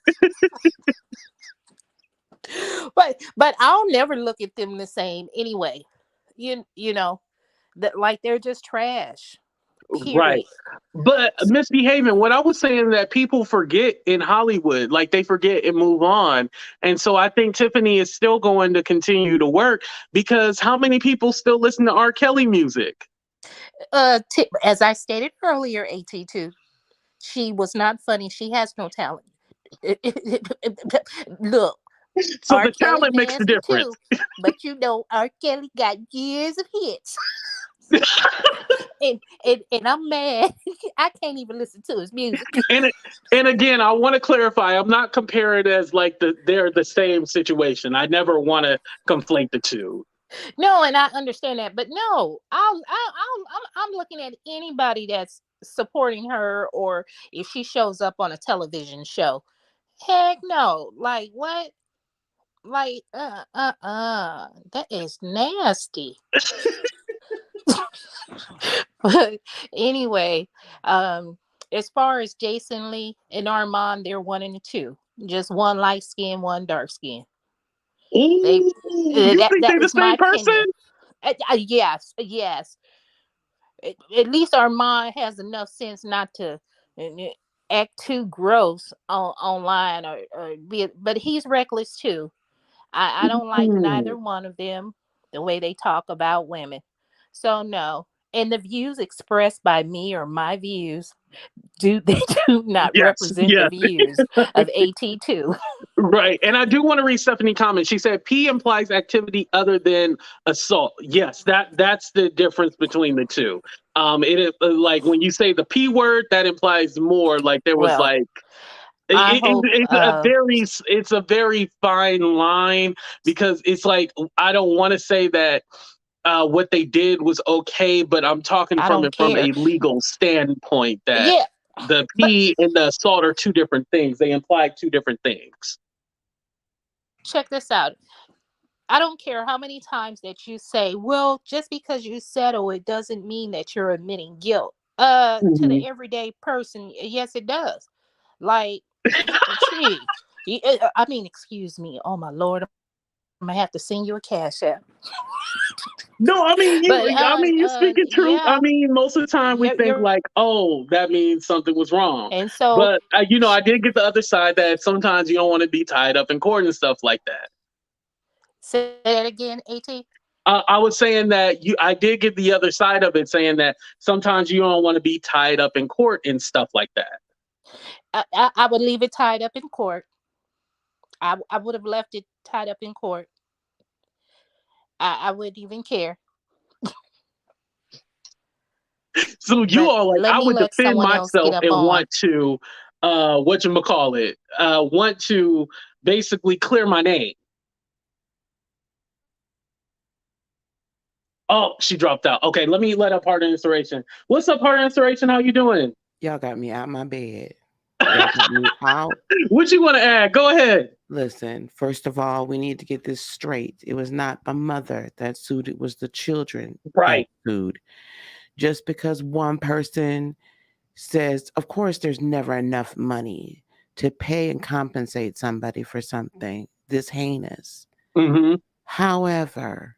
But I'll never look at them the same anyway. You know that, like, they're just trash. Right. Period. But Misbehaving, what I was saying that people forget in Hollywood, like they forget and move on. And so I think Tiffany is still going to continue to work because how many people still listen to R. Kelly music? As I stated earlier, AT2, she was not funny. She has no talent. Look, So R. the Kelly talent makes the nasty difference. too, but R. Kelly got years of hits, and I'm mad. I can't even listen to his music. And and again, I want to clarify, I'm not comparing it as like they're the same situation. I never want to conflate the two. No, and I understand that, but no, I'm looking at anybody that's supporting her, or if she shows up on a television show. Heck no! Like what? Like that is nasty. But anyway, um, as far as Jason Lee and Armand, they're one and two. Just one light skin, one dark skin. They Ooh, you that think that they're the is my same person? opinion. Yes, yes. At least Armand has enough sense not to act too gross online or be. But he's reckless too. I don't like Mm. neither one of them. The way they talk about women. So no. And the views expressed by me or my views they do not Yes, represent the yes. views of AT2. Right. And I do want to read Stephanie comment. She said P implies activity other than assault. Yes, that's the difference between the two. It is like when you say the P word, that implies more like there was Well, like I hope it's a very fine line because it's like I don't want to say that what they did was okay, but I'm talking I from don't it from care. a legal standpoint that Yeah, the but P and the assault are two different things. They imply two different things. check this out. I don't care how many times that you say, well, just because you settle it doesn't mean that you're admitting guilt. To the Mhm. everyday person, yes, it does. Like, gee, I mean, excuse me. Oh my lord, I'm gonna have to send you a cash app. No, I mean But you speaking truth. I yeah, mean, most of the time we think you're like, oh, that means something was wrong. and so But I did get the other side that sometimes you don't want to be tied up in court and stuff like that. say that again, At. I was saying that I did get the other side of it, saying that sometimes you don't want to be tied up in court and stuff like that. I would leave it tied up in court. I would have left it tied up in court. I wouldn't even care. So you But are like, let I me would let defend someone else get myself up and on. want to, whatchamacallit, want to basically clear my name. Oh, she dropped out. Okay, let me let up Heart of Inspiration. What's up, Heart of Inspiration? How you doing? Y'all got me out my bed. Y'all got me out. What you want to add? Go ahead. Listen, first of all, we need to get this straight. It was not my mother that sued, it was the children that Right. sued. Just because one person says, of course, there's never enough money to pay and compensate somebody for something this heinous. Mm-hmm. However,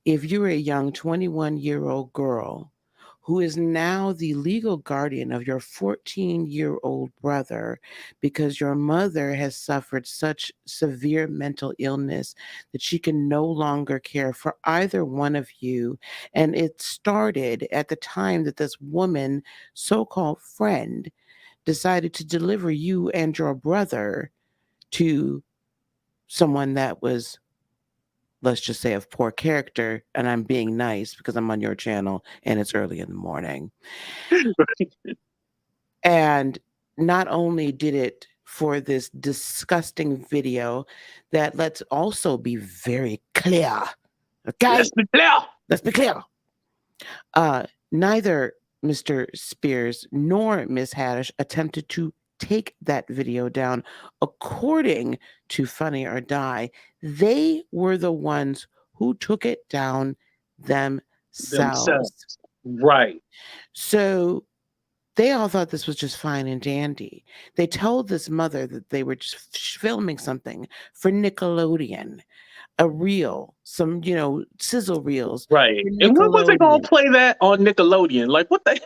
if you're a young 21-year-old girl who is now the legal guardian of your 14-year-old brother because your mother has suffered such severe mental illness that she can no longer care for either one of you. And it started at the time that this woman, so called friend, decided to deliver you and your brother to someone that was, let's just say, of poor character, and I'm being nice because I'm on your channel and it's early in the morning. And not only did it for this disgusting video that, let's also be very clear, Let's okay? be clear. Let's be clear. Neither Mr. Spears nor Miss Haddish attempted to take that video down. According to Funny or Die, they were the ones who took it down Themselves. themselves. Right. So they all thought this was just fine and dandy. They told this mother that they were just filming something for Nickelodeon, a reel, some, sizzle reels Right. for And when was they gonna Nickelodeon. play that on Nickelodeon? Like what the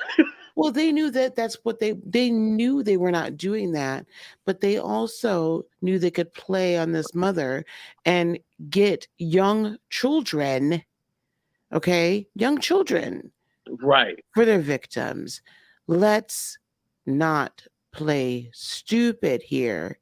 Well, they knew that that's what they knew they were not doing that, but they also knew they could play on this mother and get young children, okay? Young children Right. for their victims. Let's not play stupid here.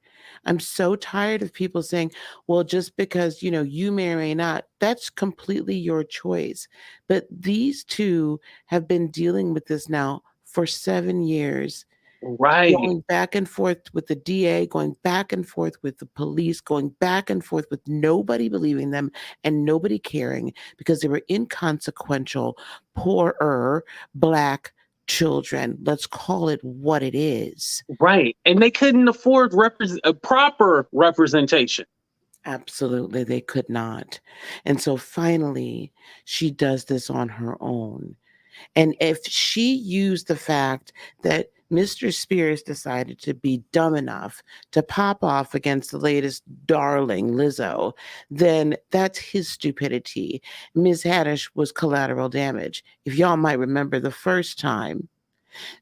I'm so tired of people saying, well, just because, you may or may not, that's completely your choice. But these two have been dealing with this now for 7 years, Right. going back and forth with the DA, going back and forth with the police, going back and forth with nobody believing them and nobody caring because they were inconsequential, poorer Black children. Let's call it what it is. Right. And they couldn't afford a proper representation. Absolutely, they could not. And so finally, she does this on her own. And if she used the fact that Mr. Spears decided to be dumb enough to pop off against the latest darling, Lizzo, then that's his stupidity. Ms. Haddish was collateral damage. If y'all might remember the first time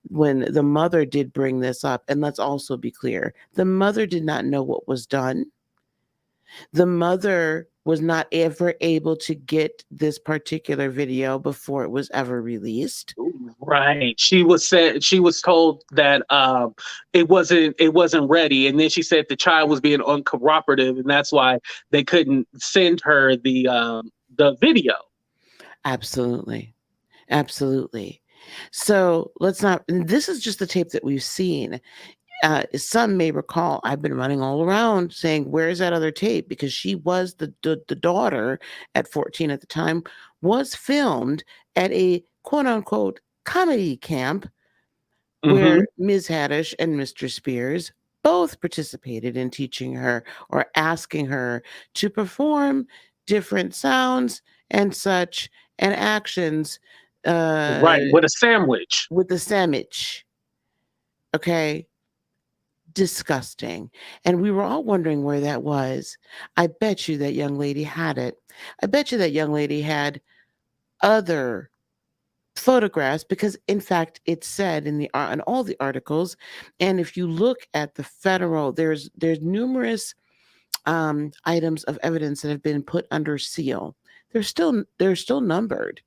when the mother did bring this up, and let's also be clear, the mother did not know what was done. The mother was not ever able to get this particular video before it was ever released. Right. She was told that it wasn't ready, and then she said the child was being uncooperative, and that's why they couldn't send her the video. Absolutely. Absolutely. So let's not, this is just the tape that we've seen. Some may recall I've been running all around saying, where's that other tape? Because she was the daughter at 14 at the time, was filmed at a quote unquote comedy camp where Ms. Haddish and Mr. Spears both participated in teaching her or asking her to perform different sounds and such and actions. Right, with a sandwich. With the sandwich. Okay. Disgusting. And we were all wondering where that was. I bet you that young lady had it. I bet you that young lady had other photographs because in fact it said in all the articles, and if you look at the federal, there's numerous items of evidence that have been put under seal. They're still numbered.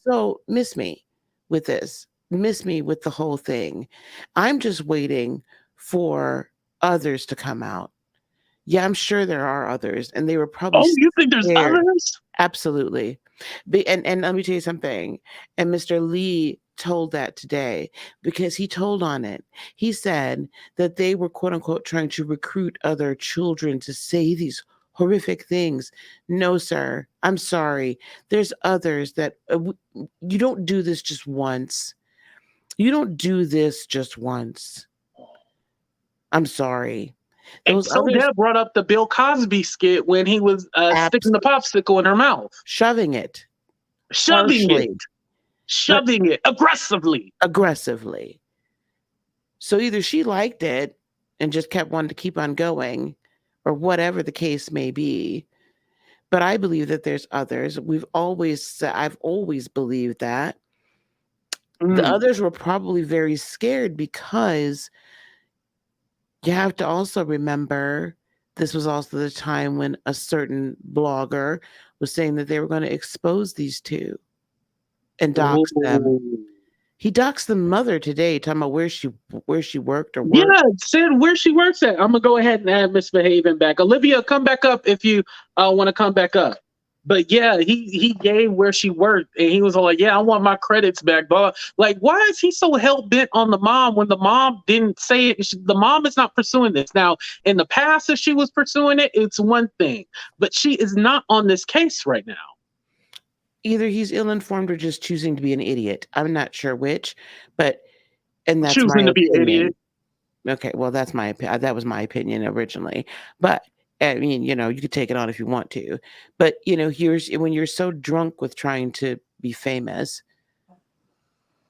So miss me with this. Miss me with the whole thing. I'm just waiting for others to come out. Yeah, I'm sure there are others, and they were probably. Oh, you think there's others? Absolutely. And let me tell you something. And Mr. Lee told that today because he told on it. He said that they were quote unquote trying to recruit other children to say these horrific things. No, sir. I'm sorry. There's others that you don't do this just once. You don't do this just once. I'm sorry. And so Deb brought up the Bill Cosby skit when he was sticking the popsicle in her mouth. Shoving it. Shoving it aggressively. Aggressively. So either she liked it and just kept wanting to keep on going, or whatever the case may be. But I believe that there's others. I've always believed that. The others were probably very scared because you have to also remember this was also the time when a certain blogger was saying that they were going to expose these two and dox them. He doxed the mother today, talking about where she worked or worked. Yeah, said where she works at. I'm gonna go ahead and add Miss Behaving back. Olivia, come back up if you want to come back up. But yeah, he gave where she worked, and he was all like, "Yeah, I want my credits back." But like, why is he so hell bent on the mom when the mom didn't say it? The mom is not pursuing this now. In the past, if she was pursuing it, it's one thing, but she is not on this case right now. Either he's ill-informed or just choosing to be an idiot. I'm not sure which, and that's choosing my to be an idiot. Okay, well, that was my opinion originally, but. I mean, you could take it on if you want to, but here's when you're so drunk with trying to be famous,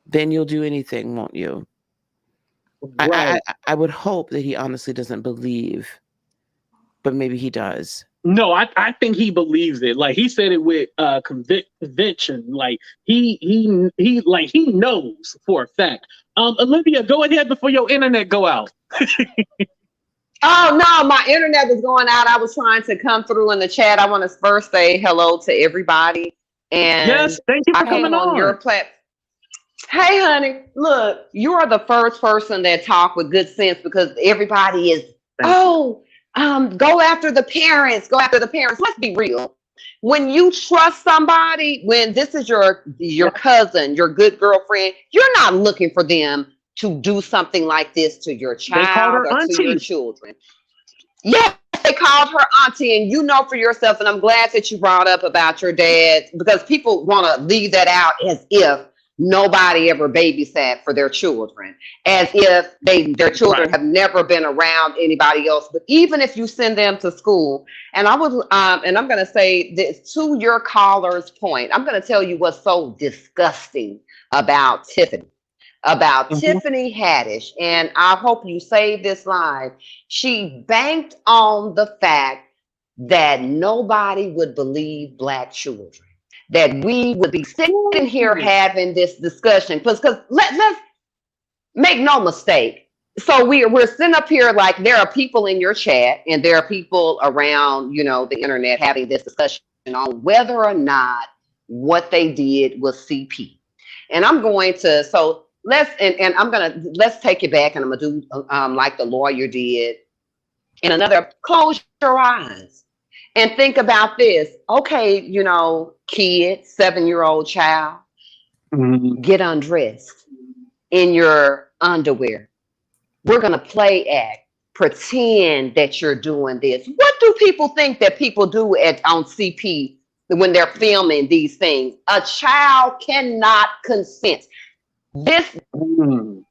then you'll do anything, won't you? Right. I would hope that he honestly doesn't believe, but maybe he does. No, I think he believes it. Like he said it with conviction. Like he knows for a fact. Olivia, go ahead before your internet go out. Oh, no, my internet was going out. I was trying to come through in the chat. I want to first say hello to everybody. And yes, thank you for coming on your platform. Hey, honey, look, you are the first person that talked with good sense because everybody is, go after the parents. Go after the parents. Let's be real. When you trust somebody, when this is your cousin, your good girlfriend, you're not looking for them to do something like this to your child or to your children. Yes, they called her auntie, and you know for yourself, and I'm glad that you brought up about your dad, because people want to leave that out as if nobody ever babysat for their children, as if their children have never been around anybody else. But even if you send them to school, and I'm going to say this to your caller's point, I'm going to tell you what's so disgusting about Tiffany. about Mhm. Tiffany Haddish, and I hope you save this live. She banked on the fact that nobody would believe Black children, that we would be sitting here Ooh. having this discussion. Because let's make no mistake. So we're sitting up here like there are people in your chat and there are people around, the internet having this discussion on whether or not what they did was CP. And I'm going to so let's take it back and I'm gonna do like the lawyer did and another close your eyes and think about this. Okay, kid, 7-year-old child, Mhm. get undressed in your underwear. We're going to play act, pretend that you're doing this. What do people think that people do on CP when they're filming these things? A child cannot consent. This Mm.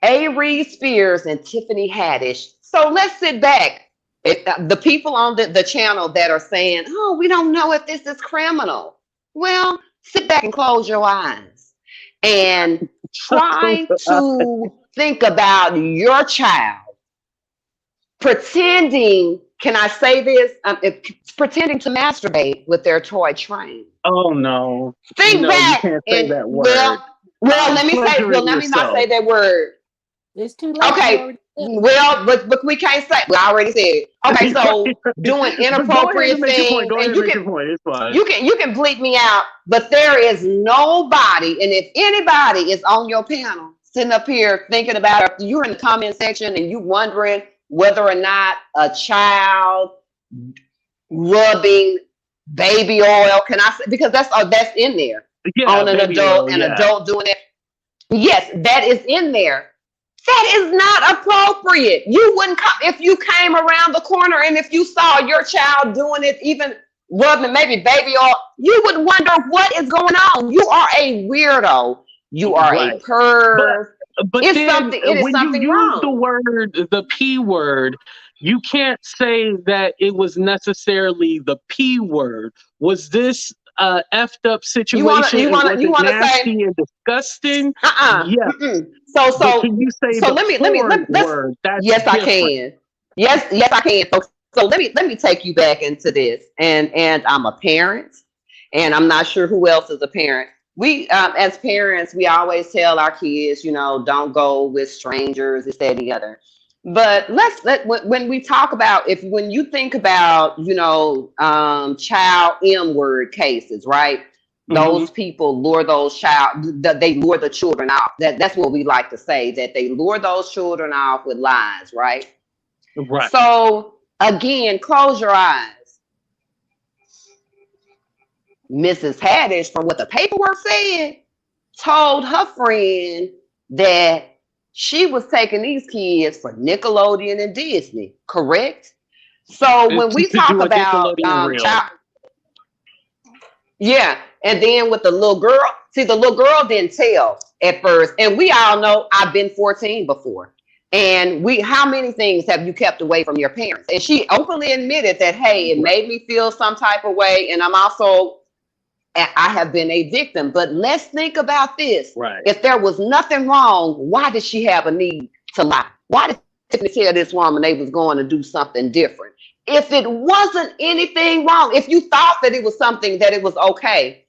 Aries Spears and Tiffany Haddish. So let's sit back. The people on the channel that are saying, oh, we don't know if this is criminal. Well, sit back and close your eyes and try to think about your child pretending, can I say this? Pretending to masturbate with their toy train. Oh no, Think no, you back can't say and that word. let me not Yourself. say that word. It's too late. You Okay. already said it. Well, but we can't say. We already said. Okay, so doing But go ahead inappropriate and make your point. things, Go ahead and and make your point. It's fine. you can bleep me out, but there is nobody, and if anybody is on your panel sitting up here thinking about it, you're in the comment section and you wondering whether or not a child rubbing baby oil, can I say, because that's in there Yeah, on an baby oil. adult, an Yeah. adult doing it. Yes, that is in there. That is not appropriate. You wouldn't come if you came around the corner and if you saw your child doing it, even rubbing maybe baby oil, you would wonder what is going on. You are a weirdo. You are a Right. perv. But It's then something. It is when you something use wrong. the P word, you can't say that it was necessarily the P word. Was this a effed up You wanna situation you and wanna was you it wanna say nasty and disgusting? uh-uh. Yes. Mm-mm. But can you say So the let me porn let's word? That's yes I different. can. Yes I can. So let me take you back into this. And I'm a parent and I'm not sure who else is a parent. We as parents, we always tell our kids, don't go with strangers, this, that, and the other. But when we talk about if when you think about child M word cases, right? Hmm. Those people lure those they lure the children off. That's what we like to say, that they lure those children off with lies, right? Right. So again, close your eyes. Mrs. Haddish, from what the paperwork said, told her friend that she was taking these kids for Nickelodeon and Disney, correct? So when we To talk do a about Nickelodeon reel. child, yeah, and then with the little girl, see, the little girl didn't tell at first, and we all know I've been 14 before. And how many things have you kept away from your parents? And she openly admitted that, hey, it Right. made me feel some type of way, and I have been a victim. But let's think about this. Right. If there was nothing wrong, why did she have a need to lie? Why did Tiffany tell this woman they was going to do something different? If it wasn't anything wrong, if you thought that it was something that it was okay.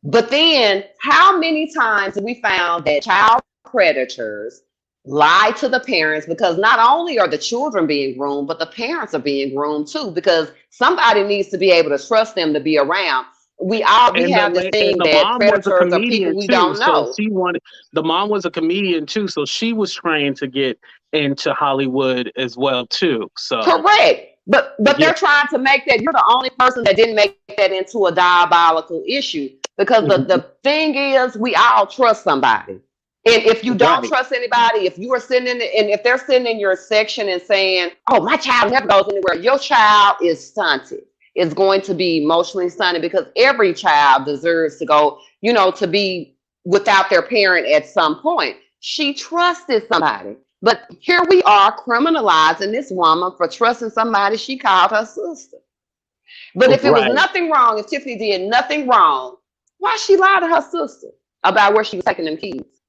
But then how many times have we found that child predators lie to the parents, because not only are the children being groomed, but the parents are being groomed too, because somebody needs to be able to trust them to be around. We And have this and thing the that mom was a predators are people comedian we too, don't so know. the mom was a comedian too, so she was trained to get into Hollywood as well too. So Correct. But yeah. they're trying to make that you're the only person that didn't make that into a diabolical issue. Because the thing is, we all trust somebody. And if you don't Right. trust anybody, if you are sitting and if they're sitting in your section and saying, oh, my child never goes anywhere, your child is stunted. It's going to be emotionally stunted, because every child deserves to go, to be without their parent at some point. She trusted somebody. But here we are criminalizing this woman for trusting somebody she called her sister. But if it was Right. nothing wrong, if Tiffany did nothing wrong, why she lie to her sister about where she was taking them kids?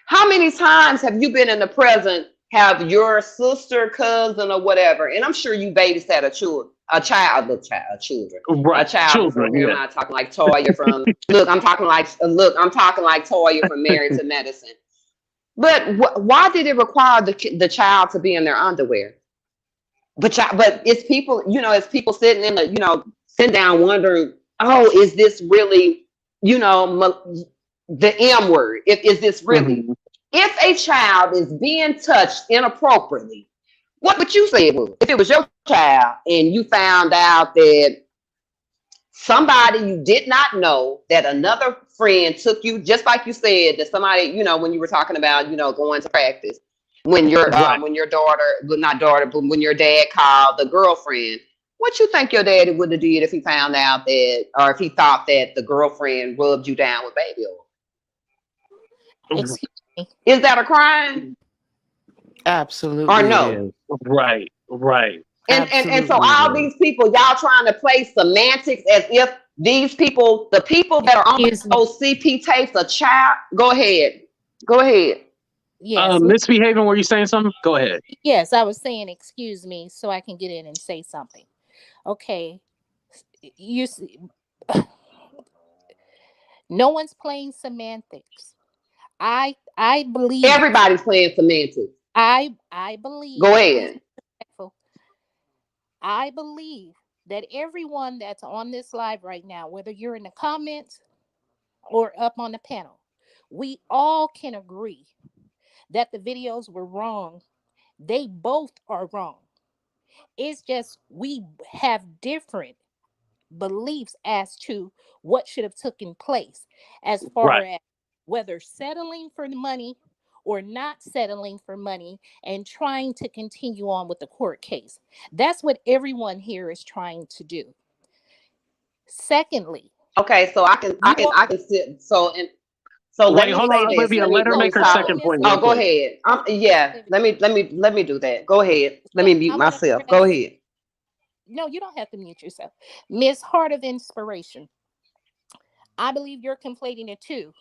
How many times have you been in the present, have your sister, cousin, or whatever, and I'm sure you babysat a Right. child before. Children, Here I'm yeah. not talking like Toya from I'm talking like Toya from Married to Medicine. But why did it require the child to be in their underwear? But it's people, it's people sitting in the, sitting down wondering, oh, is this really, the M word? Is this really? Hmm. If a child is being touched inappropriately, what would you say it was? If it was your child and you found out that somebody you did not know, that another friend took you, just like you said, that somebody, when you were talking about, going to practice, Right. when your daughter, well, not daughter, but when your dad called the girlfriend, what you think your daddy would have did if he found out that, or if he thought that the girlfriend rubbed you down with baby oil? Excuse me. Is that a crime or Absolutely, it no? is. Right. Right. And so Absolutely, it all is. these people, y'all trying to play semantics as if these people, the people that are on Excuse me. those CP tapes, a child. Go ahead. Go ahead. Yes, Misbehaving, were you saying something? Go ahead. yes, I was saying excuse me so I can get in and say something. Okay. You see, no one's playing semantics. I believe Everybody's playing semantics. I believe, Go please ahead. be respectful. I believe that everyone that's on this live right now, whether you're in the comments or up on the panel, we all can agree that the videos were wrong. They both are wrong. It's just we have different beliefs as to what should have taken place as far Right. as whether settling for the money or not settling for money and trying to continue on with the court case. That's what everyone here is trying to do. Secondly, Okay, so you all I can sit. So let Wait, me hold say on, this. Olivia. Let her Let me make her talk. second Miss point Oh, real go quick. ahead. Miss Yeah. Olivia, Let me do that. Go ahead. Let so me mute I'm gonna myself. Go ask. ahead. No, you don't have to mute yourself. Miss Heart of Inspiration. I believe you're conflating it too.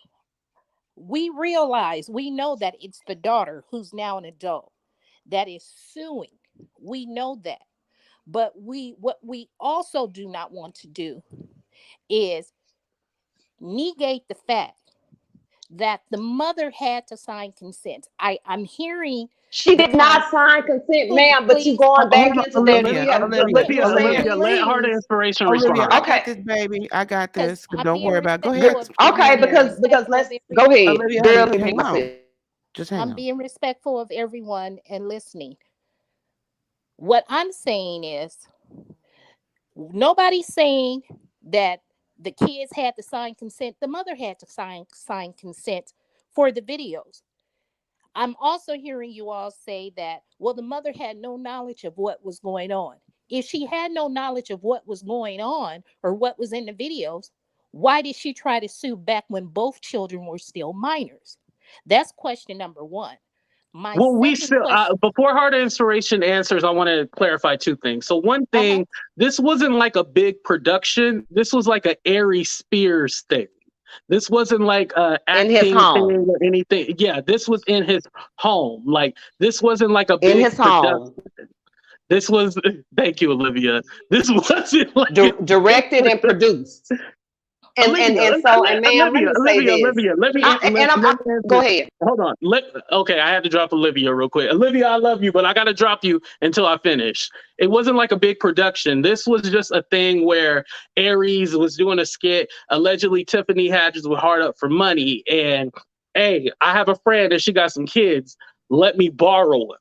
We know that it's the daughter who's now an adult that is suing. We know that. But what we also do not want to do is negate the fact that the mother had to sign consent. I'm hearing She the did term not sign consent, "Suing, ma'am, but you please." going back Hold on, into that. Olivia. Olivia, Olivia, But Olivia. you're saying, Olivia. Olivia, Let Heart of please. Inspiration Olivia, respond. I got Okay. this, baby. I got Because this. I'm Don't being worry about it. Go respectful ahead. of Come Okay, on I'm being here. because respectful of let's go everyone. ahead. Olivia, Girl, honey, let me mute hang on. myself. Just hang I'm on. being respectful of everyone and listening. What I'm saying is nobody's saying that the kids had to sign consent. The mother had to sign consent for the videos. I'm also hearing you all say that, well, the mother had no knowledge of what was going on. If she had no knowledge of what was going on or what was in the videos, why did she try to sue back when both children were still minors? That's question number one. My Well, we second still question, before Heart of Inspiration answers, I want to clarify two things. So one uh-huh, thing, this wasn't like a big production. This was like a Aries Spears thing. This wasn't like a In his acting thing home. or anything. Yeah, this was in his home. Like this wasn't like a In big his production. home. This was thank you, Olivia. This wasn't like a big Directed and production. produced. Olivia, And ma'am, let me say this. Olivia, I let me go answer. ahead. Hold on. Okay, I had to drop Olivia real quick. Olivia, I love you, but I got to drop you until I finish. It wasn't like a big production. This was just a thing where Aries was doing a skit. Allegedly, Tiffany Haddish was hard up for money. And hey, I have a friend and she got some kids. Let me borrow them.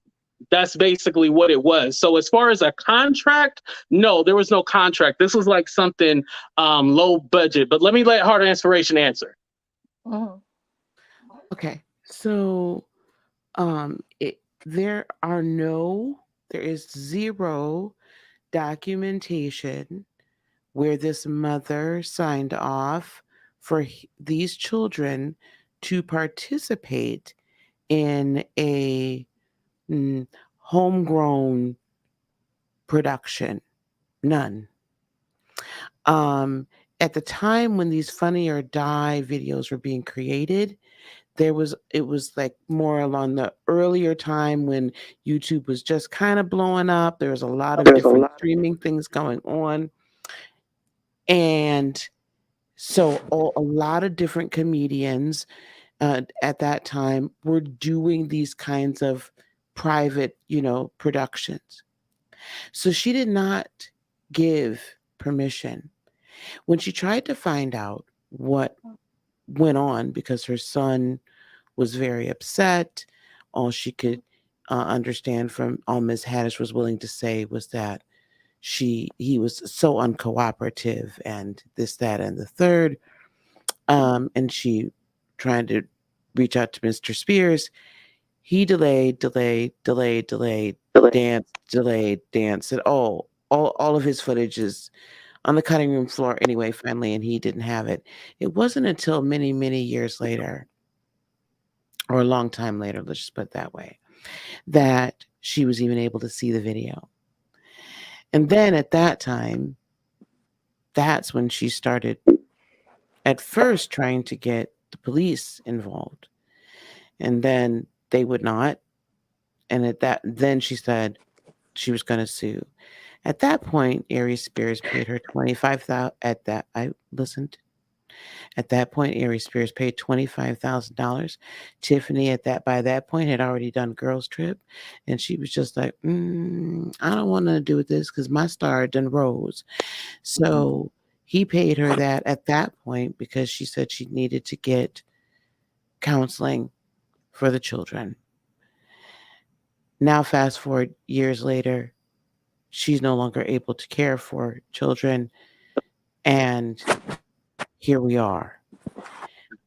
That's basically what it was. So as far as a contract, no, there was no contract. This was like something low budget. But let me let Heart of Inspiration answer. mhm. Okay. So it there is zero documentation where this mother signed off for these children to participate in a homegrown production. None. Um, at the time when these Funny or Die videos were being created, it was like more along the earlier time when YouTube was just kind of blowing up. There was a lot of different streaming things going on. And so a lot of different comedians at that time were doing these kinds of private, productions. So she did not give permission. When she tried to find out what went on, because her son was very upset, all she could understand from all Ms. Haddish was willing to say was that he was so uncooperative and this, that, and the third. And she trying to reach out to Mr. Spears. He delayed, dance, and all of his footage is on the cutting room floor anyway, finally, and he didn't have it. It wasn't until many, many years later, or a long time later, let's just put it that way, that she was even able to see the video. And then at that time, that's when she started at first trying to get the police involved. And then they would not. And then she said she was going to sue. At that point, Aries Spears paid her $25,000. At that point, Aries Spears paid $25,000. Tiffany by that point had already done Girls Trip, and she was just like, I don't want to do with this because my star done rose. So he paid her that at that point because she said she needed to get counseling for the children. Now, fast forward years later, she's no longer able to care for children, and here we are.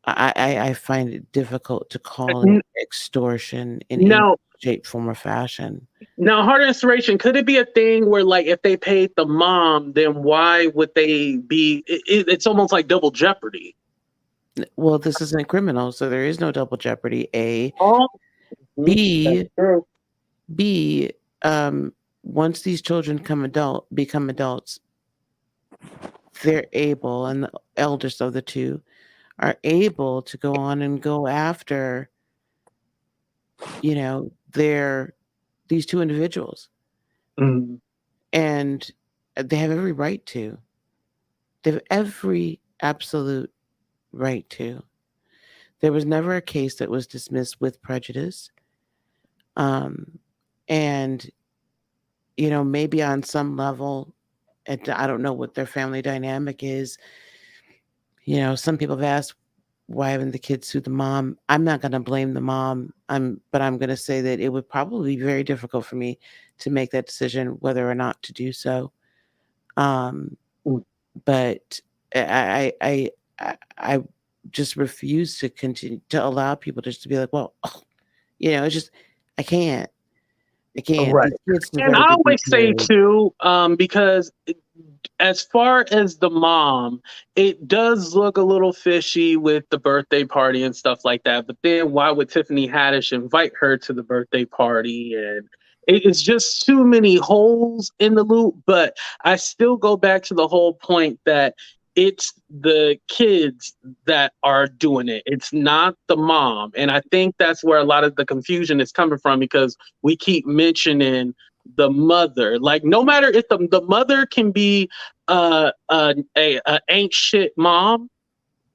I find it difficult to call it extortion in any shape, form, or fashion. Now, Heart Inspiration, could it be a thing where, like, if they paid the mom, then why would they be? It's almost like double jeopardy. Well, this isn't criminal, so there is no double jeopardy. A. B. Once these children become adults, they're able, and the eldest of the two are able to go on and go after, these two individuals. Mm-hmm. And they have every right to. They have every absolute right to. There was never a case that was dismissed with prejudice. And, maybe on some level, I don't know what their family dynamic is. Some people have asked, why haven't the kids sued the mom? I'm not going to blame the mom. But I'm going to say that it would probably be very difficult for me to make that decision whether or not to do so. But I just refuse to continue to allow people just to be like, well, it's just I can't. Right. And I always say too, because as far as the mom, it does look a little fishy with the birthday party and stuff like that. But then why would Tiffany Haddish invite her to the birthday party? And it's just too many holes in the loop. But I still go back to the whole point that it's the kids that are doing it. It's not the mom. And I think that's where a lot of the confusion is coming from, because we keep mentioning the mother. Like, no matter if the mother can be a ain't shit mom,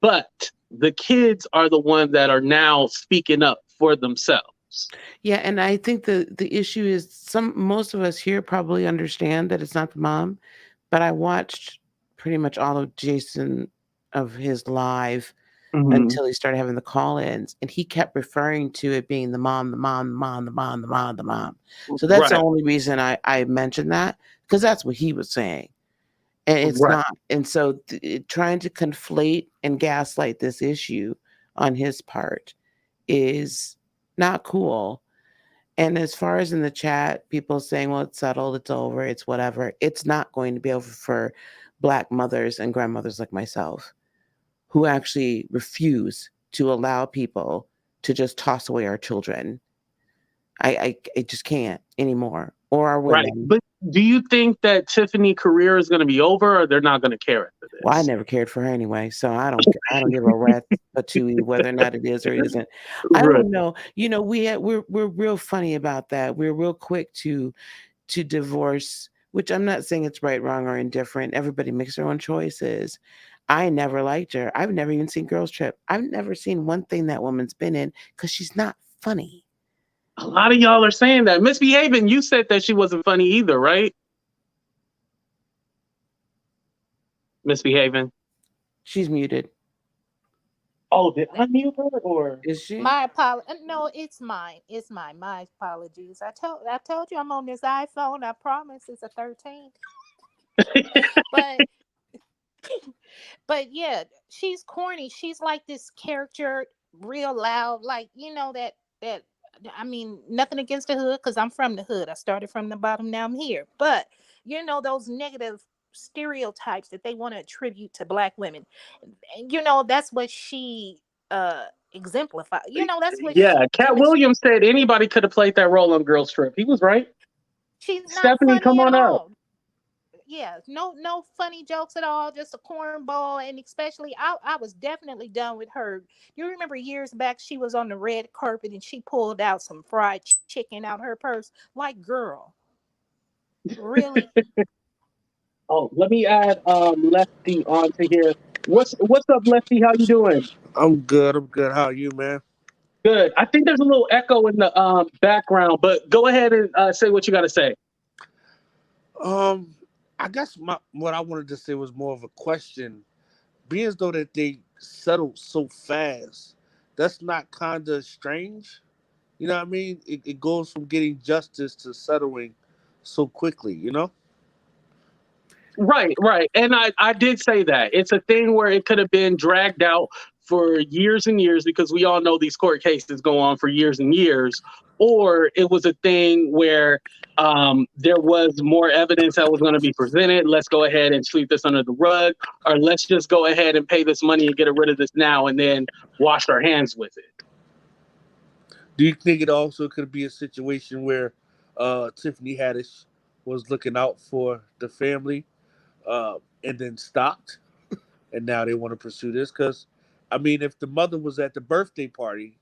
but the kids are the ones that are now speaking up for themselves. Yeah, and I think the issue is most of us here probably understand that it's not the mom, but I watched pretty much all of Jason of his live until he started having the call-ins, and he kept referring to it being the mom. So that's the only reason I mentioned that, because that's what he was saying. And it's not. And so trying to conflate and gaslight this issue on his part is not cool. And as far as in the chat, people saying, well, it's settled, it's over, it's whatever. It's not going to be over for Black mothers and grandmothers like myself, who actually refuse to allow people to just toss away our children. I just can't anymore. or our Right. women. But do you think that Tiffany's career is going to be over, or they're not going to care after Well, I this? never cared for her anyway, so I don't give a rat's patootie whether or not it is or it isn't. I Right. don't know. We're real funny about that. We're real quick to divorce, which I'm not saying it's right, wrong, or indifferent. Everybody makes their own choices. I never liked her. I've never even seen Girls Trip. I've never seen one thing that woman's been in because she's not funny. A lot of y'all are saying that. Misbehaving, you said that she wasn't funny either, right? Misbehaving. She's muted. Oh, did I mute her or? Is she? My apology. No, it's mine. It's mine. My apologies. I told you I'm on this iPhone. I promise it's a 13. But yeah, she's corny. She's like this character, real loud, like that. I mean, nothing against the hood because I'm from the hood. I started from the bottom. Now I'm here. But those negative stereotypes that they want to attribute to black women. That's what she exemplified. That's what Yeah, she Cat demonstrates. Williams said anybody could have played that role on Girls Trip. He was right. She's not Stephanie, funny come at on up. all. Yeah, no funny jokes at all, just a cornball. And especially I was definitely done with her. You remember years back she was on the red carpet and she pulled out some fried chicken out her purse. Like, girl, really? Oh, let me add Lefty onto here. What's up, Lefty? How you doing? I'm good. I'm good. How are you, man? Good. I think there's a little echo in the background, but go ahead and say what you got to say. Um, I guess what I wanted to say was more of a question. Being as though that they settled so fast, that's not kind of strange. You know what I mean? It goes from getting justice to settling so quickly. You know? Right, right. And I did say that. It's a thing where it could have been dragged out for years and years because we all know these court cases go on for years and years. Or it was a thing where there was more evidence that was going to be presented. Let's go ahead and sweep this under the rug, or let's just go ahead and pay this money and get rid of this now and then wash our hands with it. Do you think it also could be a situation where Tiffany Haddish was looking out for the family and then stopped, and now they want to pursue this? Because, I mean, if the mother was at the birthday party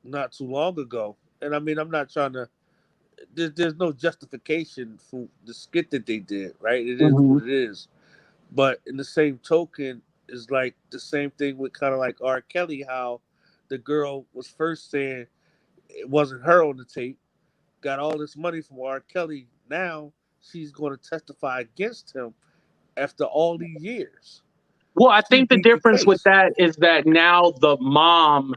not too long ago, and I mean, I'm not trying to. There's no justification for the skit that they did, right? It is Hmm. what it is. But in the same token, is like the same thing with kind of like R. Kelly, how the girl was first saying it wasn't her on the tape, got all this money from R. Kelly. Now she's going to testify against him after all these years. Well, I She think the beat the difference with case. that is that now the mom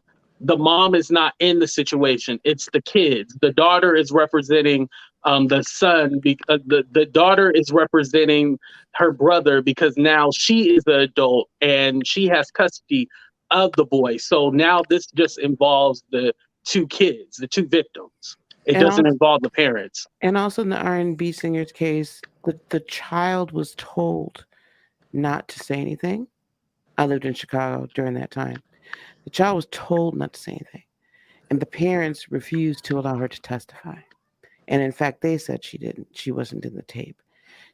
is not in the situation. It's the kids. The daughter is representing the son. The daughter is representing her brother because now she is the adult and she has custody of the boy. So now this just involves the two kids, the two victims. It And doesn't also, involve the parents. and also in the R&B singer's case, the child was told not to say anything. I lived in Chicago during that time. The child was told not to say anything, and the parents refused to allow her to testify. And in fact, they said she didn't. She wasn't in the tape.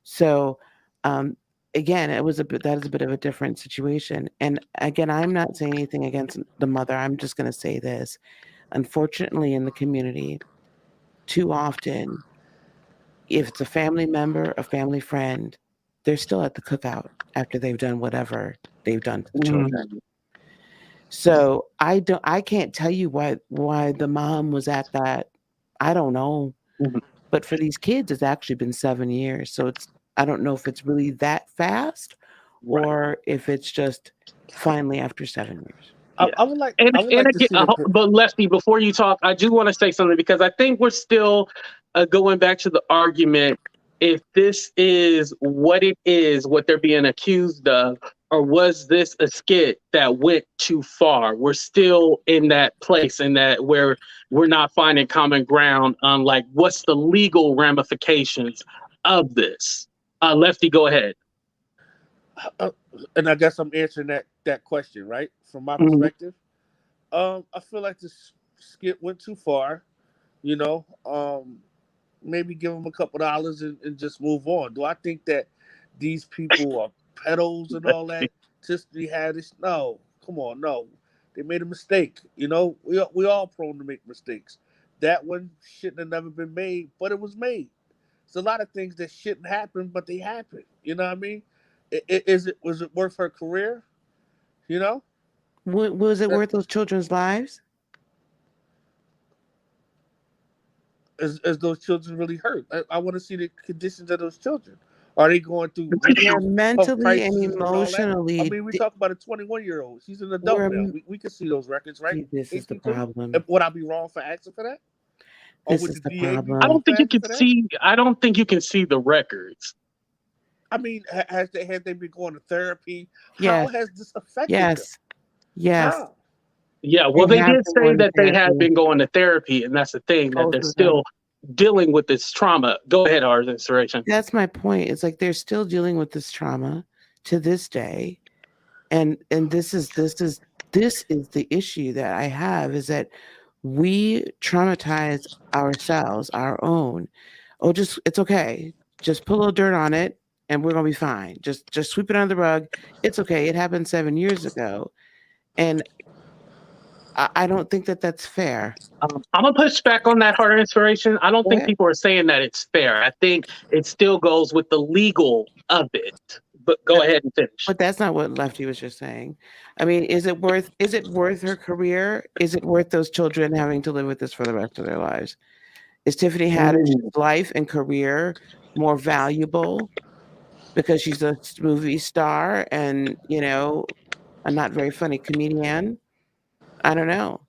So, um, again, that is a bit of a different situation. And again, I'm not saying anything against the mother. I'm just going to say this. Unfortunately, in the community, too often, if it's a family member, a family friend, they're still at the cookout after they've done whatever they've done to the children. Mhm. So I can't tell you why the mom was at that. I don't know. Mhm. But for these kids, it's actually been 7 years. So I don't know if it's really that fast Right. or if it's just finally after 7 years. Yeah. I would like. And I would and like to again, see the. but Lefty, before you talk, I do want to say something because I think we're still going back to the argument. If this is what it is, what they're being accused of, or was this a skit that went too far? We're still in that place, in that where we're not finding common ground on like what's the legal ramifications of this. Lefty, go ahead. Uh, and I guess I'm answering that question right from my Mhm. perspective. I feel like this skit went too far. You know, maybe give them a couple dollars and just move on. Do I think that these people are pedos and all that? Tiffany Haddish? No, come on, no. They made a mistake. You know, we all prone to make mistakes. That one shouldn't have never been made, but it was made. It's a lot of things that shouldn't happen, but they happen. You know what I mean? Was it worth her career? You know, Was it that, worth those children's lives? as those children really hurt. I want to see the conditions of those children. Are they going through They're mental health mentally and crises and all that? I emotionally. mean, we talk about a 21-year-old. She's an adult We're now. We can see those records, right? See, this is the 18 problem. Would I be wrong for asking for that? Or This would is the the DA be I problem. wrong don't for think you asking can for that? see. I don't think you can see the records. I mean, have they been going to therapy? How Yes, has this affected them? yes, yes. How? Yeah, well, They they have did been say going to that they had therapy, been going to therapy, and that's the thing that both they're of them. still dealing with this trauma. Go ahead, Ars Inspiration. That's my point. It's like they're still dealing with this trauma to this day, and this is the issue that I have, is that we traumatize ourselves, our own. Oh, just it's okay. Just put a little dirt on it, and we're gonna be fine. Just sweep it under the rug. It's okay. It happened 7 years ago, and I don't think that that's fair. I'm gonna push back on that Heart Inspiration. I don't Go think ahead. people are saying that it's fair. I think it still goes with the legal of it. But go That- ahead and finish. But that's not what Lefty was just saying. I mean, is it worth her career? Is it worth those children having to live with this for the rest of their lives? Is Tiffany Haddish's life and career more valuable because she's a movie star and, a not very funny comedian? I don't know.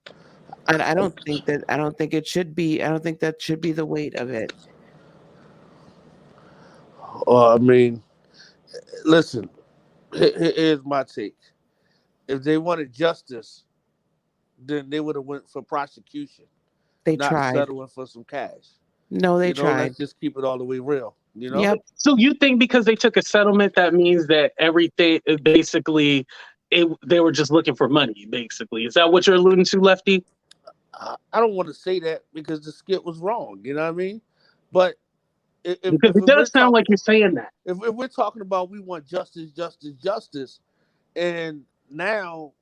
I don't think it should be. I don't think that should be the weight of it. I mean, listen. Here's my take. If they wanted justice, then they would have went for prosecution, They not tried. settling for some cash. No, they Let's tried. just keep it all the way real. Yep. So you think because they took a settlement, that means that everything basically they were just looking for money, basically. Is that what you're alluding to, Lefty? I don't want to say that because the skit was wrong. You know what I mean? But Because if it we're does sound like talking, you're saying that. if we're talking about we want justice, justice, justice, and now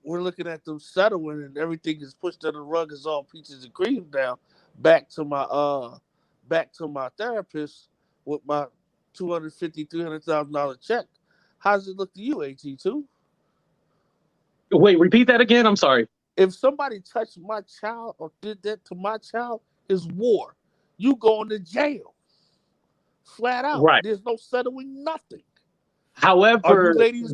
we're looking at them settling and everything is pushed under the rug, is all peaches and cream now. Back to my therapist with my $250,000-$300,000 check. How does it look to you, AT2? Wait, repeat that again. I'm sorry. If somebody touched my child or did that to my child, is war. You going to jail. Flat out. Right. There's no settling nothing. Are you However, ladies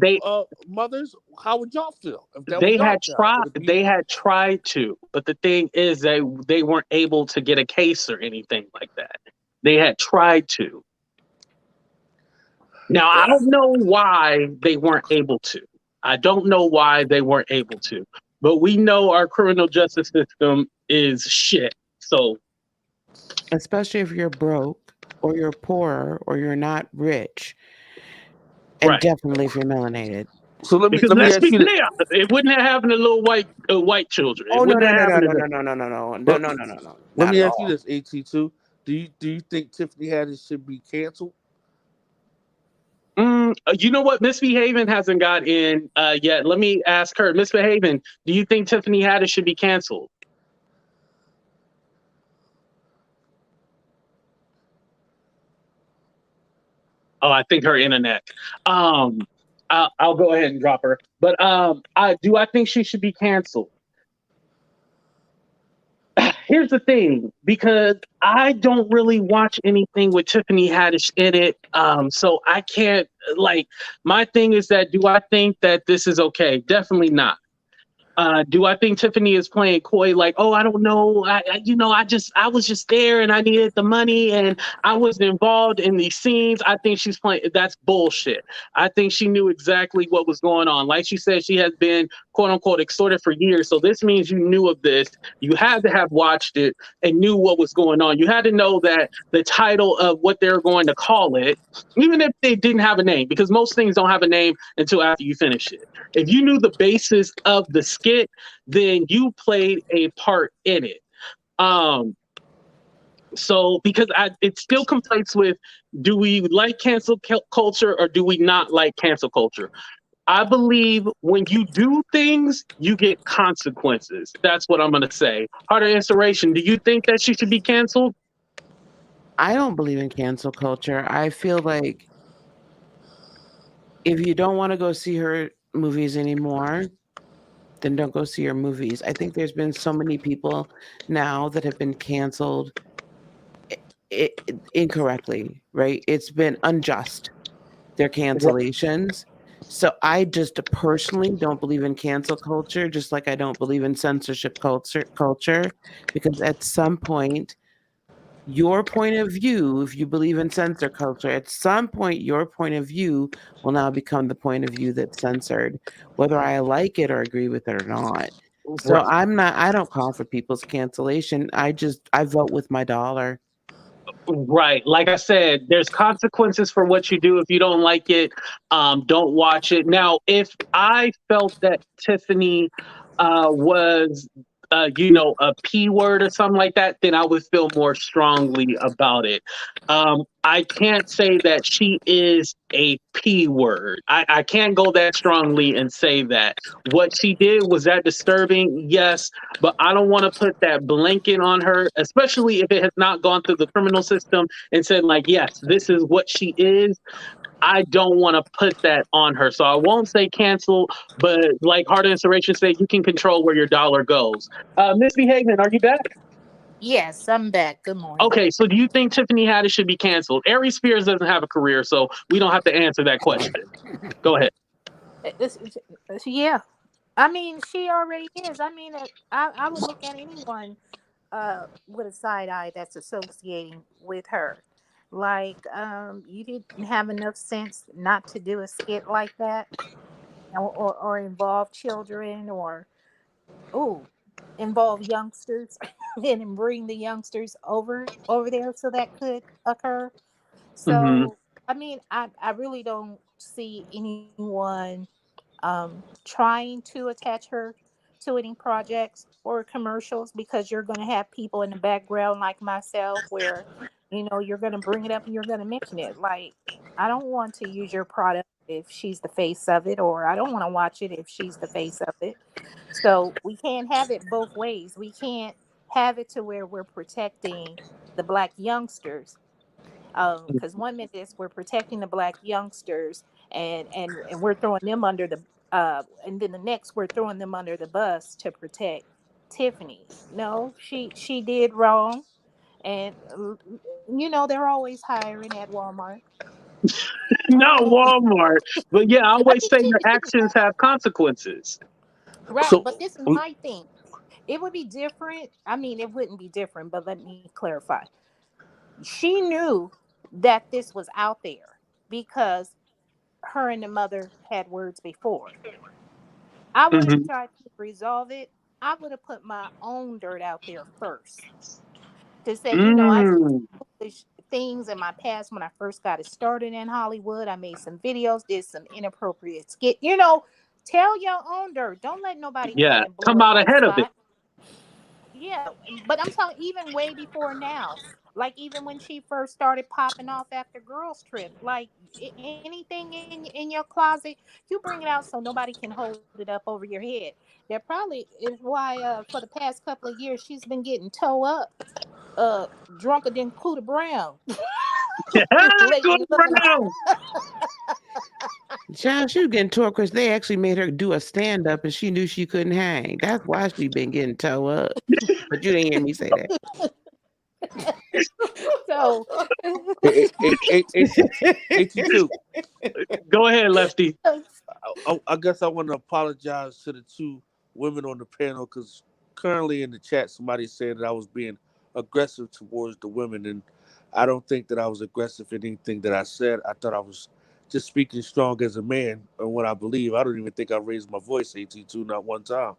mothers? How would y'all feel if that was they y'all had child? tried. They had tried to, but the thing is that they weren't able to get a case or anything like that. They had tried to. Now I don't know why they weren't able to. I don't know why they weren't able to. But we know our criminal justice system is shit. So, Especially if you're broke or you're poor or you're not rich, and right. definitely if you're melanated. So let Because me let's ask be you this. clear, it wouldn't have happened to little white children. It Oh no wouldn't no have no no happened no to them. no no no no no no Let, no no no no let not me at ask you all. this, AT2. Do you think Tiffany Haddish should be canceled? You know what? Misbehaving hasn't got in yet. Let me ask her. Misbehaving, do you think Tiffany Haddish should be canceled? Oh, I think her internet. I'll go ahead and drop her. But I think she should be canceled. Here's the thing, because I don't really watch anything with Tiffany Haddish in it. So I can't my thing is that do I think that this is okay? Definitely not. Do I think Tiffany is playing coy like, oh, I don't know. I was just there and I needed the money and I wasn't involved in these scenes. I think she's playing. That's bullshit. I think she knew exactly what was going on. Like she said, she has been quote unquote extorted for years. So this means you knew of this. You had to have watched it and knew what was going on. You had to know that the title of what they're going to call it, even if they didn't have a name, because most things don't have a name until after you finish it. If you knew the basis of the skit, then you played a part in it. So because it still conflates with, do we like culture or do we not like cancel culture? I believe when you do things, you get consequences. That's what I'm going to say. Harder Inspiration, do you think that she should be canceled? I don't believe in cancel culture. I feel like if you don't want to go see her movies anymore, then don't go see her movies. I think there's been so many people now that have been canceled incorrectly, right? It's been unjust, their cancellations. So I just personally don't believe in cancel culture, just like I don't believe in censorship culture, because at some point, your point of view, if you believe in censor culture, at some point your point of view will now become the point of view that's censored, whether I like it or agree with it or not. So I don't call for people's cancellation. I vote with my dollar. Right. Like I said, there's consequences for what you do. If you don't like it, don't watch it. Now, if I felt that Tiffany was, a P word or something like that, then I would feel more strongly about it. I can't say that she is a P word. I can't go that strongly and say that. What she did, was that disturbing? Yes, but I don't want to put that blanket on her, especially if it has not gone through the criminal system and said, like, yes, this is what she is. I don't want to put that on her. So I won't say cancel, but like Heart of Inspiration said, you can control where your dollar goes. Miss Haven, are you back? Yes, I'm back. Good morning. Okay, so do you think Tiffany Haddish should be canceled? Aries Spears doesn't have a career, so we don't have to answer that question. Go ahead. Yeah. I mean, she already is. I mean, I would look at anyone with a side eye that's associating with her. Like, you didn't have enough sense not to do a skit like that, or involve children, or oh, involve youngsters, and bring the youngsters over there so that could occur. Hmm. So, I mean, I really don't see anyone trying to attach her to any projects or commercials, because you're going to have people in the background like myself where, you're going to bring it up and you're going to mention it. Like, I don't want to use your product if she's the face of it, or I don't want to watch it if she's the face of it. So we can't have it both ways. We can't have it to where we're protecting the black youngsters, because one minute is we're protecting the black youngsters, and we're throwing them under the and then the next we're throwing them under the bus to protect Tiffany. No, she did wrong, and they're always hiring at Walmart. Not Walmart, but yeah, I I always mean, say your actions have consequences. right, So but this is my thing. It would be different. I mean, it wouldn't be different, but let me clarify. She knew that this was out there because her and the mother had words before. I would have Hmm. tried to resolve it. I would have put my own dirt out there first to say, I did Mm. foolish things in my past when I first got it started in Hollywood. I made some videos, did some inappropriate skit. Tell your own dirt. Don't let nobody come Yeah, and blow come it out up the ahead of it. spot. Yeah, but I'm talking even way before now. Like even when she first started popping off after Girls Trip, like anything in your closet, you bring it out so nobody can hold it up over your head. That probably is why for the past couple of years she's been getting toe up, uh, drunker than Cooter Brown, Good lately. Looking like Brown. Child, she was getting tore because they actually made her do a stand up and she knew she couldn't hang. That's why she been getting toe up. But you didn't hear me say that. so. 82. Go ahead, Lefty. I guess I want to apologize to the two women on the panel because currently in the chat somebody said that I was being aggressive towards the women, and I don't think that I was aggressive in anything that I said. I thought I was just speaking strong as a man and what I believe. I don't even think I raised my voice, 82, not one time.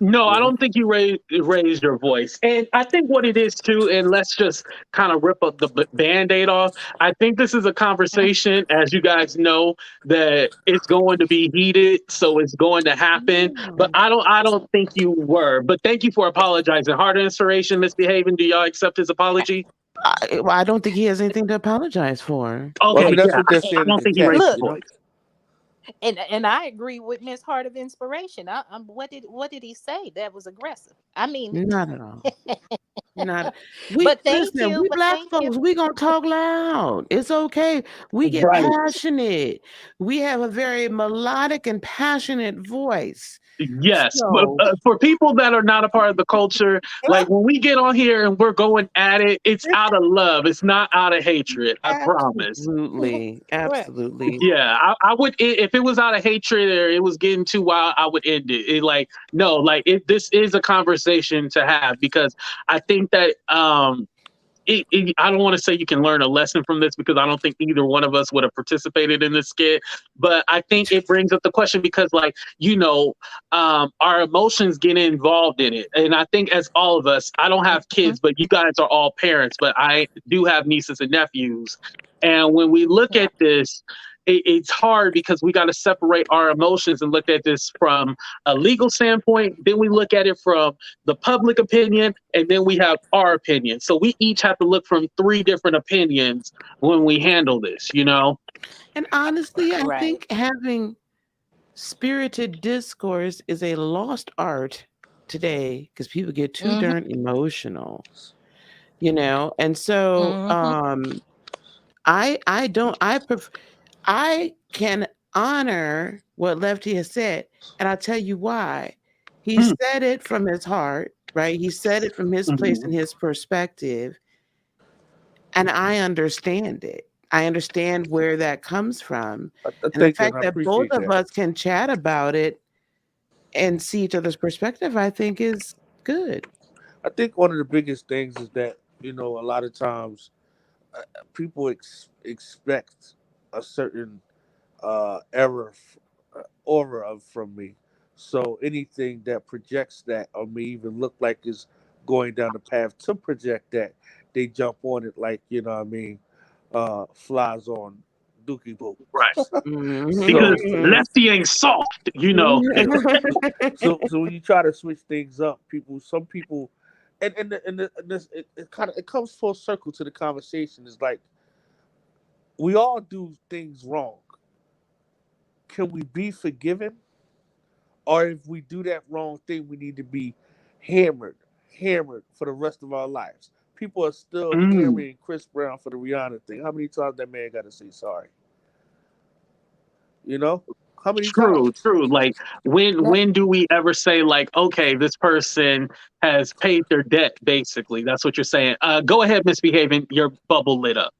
No, You I know? don't think you raised your voice. And I think what it is too, and let's just kind of rip up the band-aid off. I think this is a conversation, as you guys know, that it's going to be heated, so it's going to happen. But I don't think you were. But thank you for apologizing. Heart of Inspiration, misbehaving. Do y'all accept his apology? I don't think he has anything to apologize for. Well, I Okay, mean, that's yeah, what they're I saying in don't the think he chat. raised Look, his voice. and I agree with Miss Heart of Inspiration. What did he say that was aggressive? I mean, Not at all. Not we but thank listen, you, we but black thank you. folks, we gonna talk loud. It's okay. We get Right. passionate. We have a very melodic and passionate voice. Yes, but So for people that are not a part of the culture, like when we get on here and we're going at it, it's out of love. It's not out of hatred. I promise. absolutely, Right. absolutely. Yeah, I would if it was out of hatred or it was getting too wild, I would end it. Like no, like this is a conversation to have because I think that I don't want to say you can learn a lesson from this because I don't think either one of us would have participated in this skit. But I think it brings up the question because, like, our emotions get involved in it. And I think as all of us, I don't have kids, but you guys are all parents, but I do have nieces and nephews. And when we look Right. at this, it's hard because we got to separate our emotions and look at this from a legal standpoint. Then we look at it from the public opinion, and then we have our opinion. So we each have to look from three different opinions when we handle this, you know? And honestly, I Right. think having spirited discourse is a lost art today because people get too Mm-hmm. darn emotional, and so Mm-hmm. I don't I can honor what Lefty has said, and I'll tell you why. He Mm, said it from his heart, right? He said it from his place mhm. and his perspective, and I understand it. I understand where that comes from. And the Thank you, and fact I that both appreciate of that. us can chat about it and see each other's perspective, I think is good. I think one of the biggest things is that a lot of times people expect a certain aura from me. So anything that projects that or may even look like is going down the path to project that, they jump on it like flies on Dookie Boo. Right. So Because Mhm. Lefty ain't soft. so when you try to switch things up, some people, and this it comes full circle to the conversation. Is like we all do things wrong. Can we be forgiven? Or if we do that wrong thing, we need to be hammered, hammered for the rest of our lives. People are still Mm, hammering Chris Brown for the Rihanna thing. How many times that man got to say sorry? You know, how many true, times? true. Like when do we ever say like, okay, this person has paid their debt, basically. That's what you're saying. Go ahead, misbehaving. Your bubble lit up.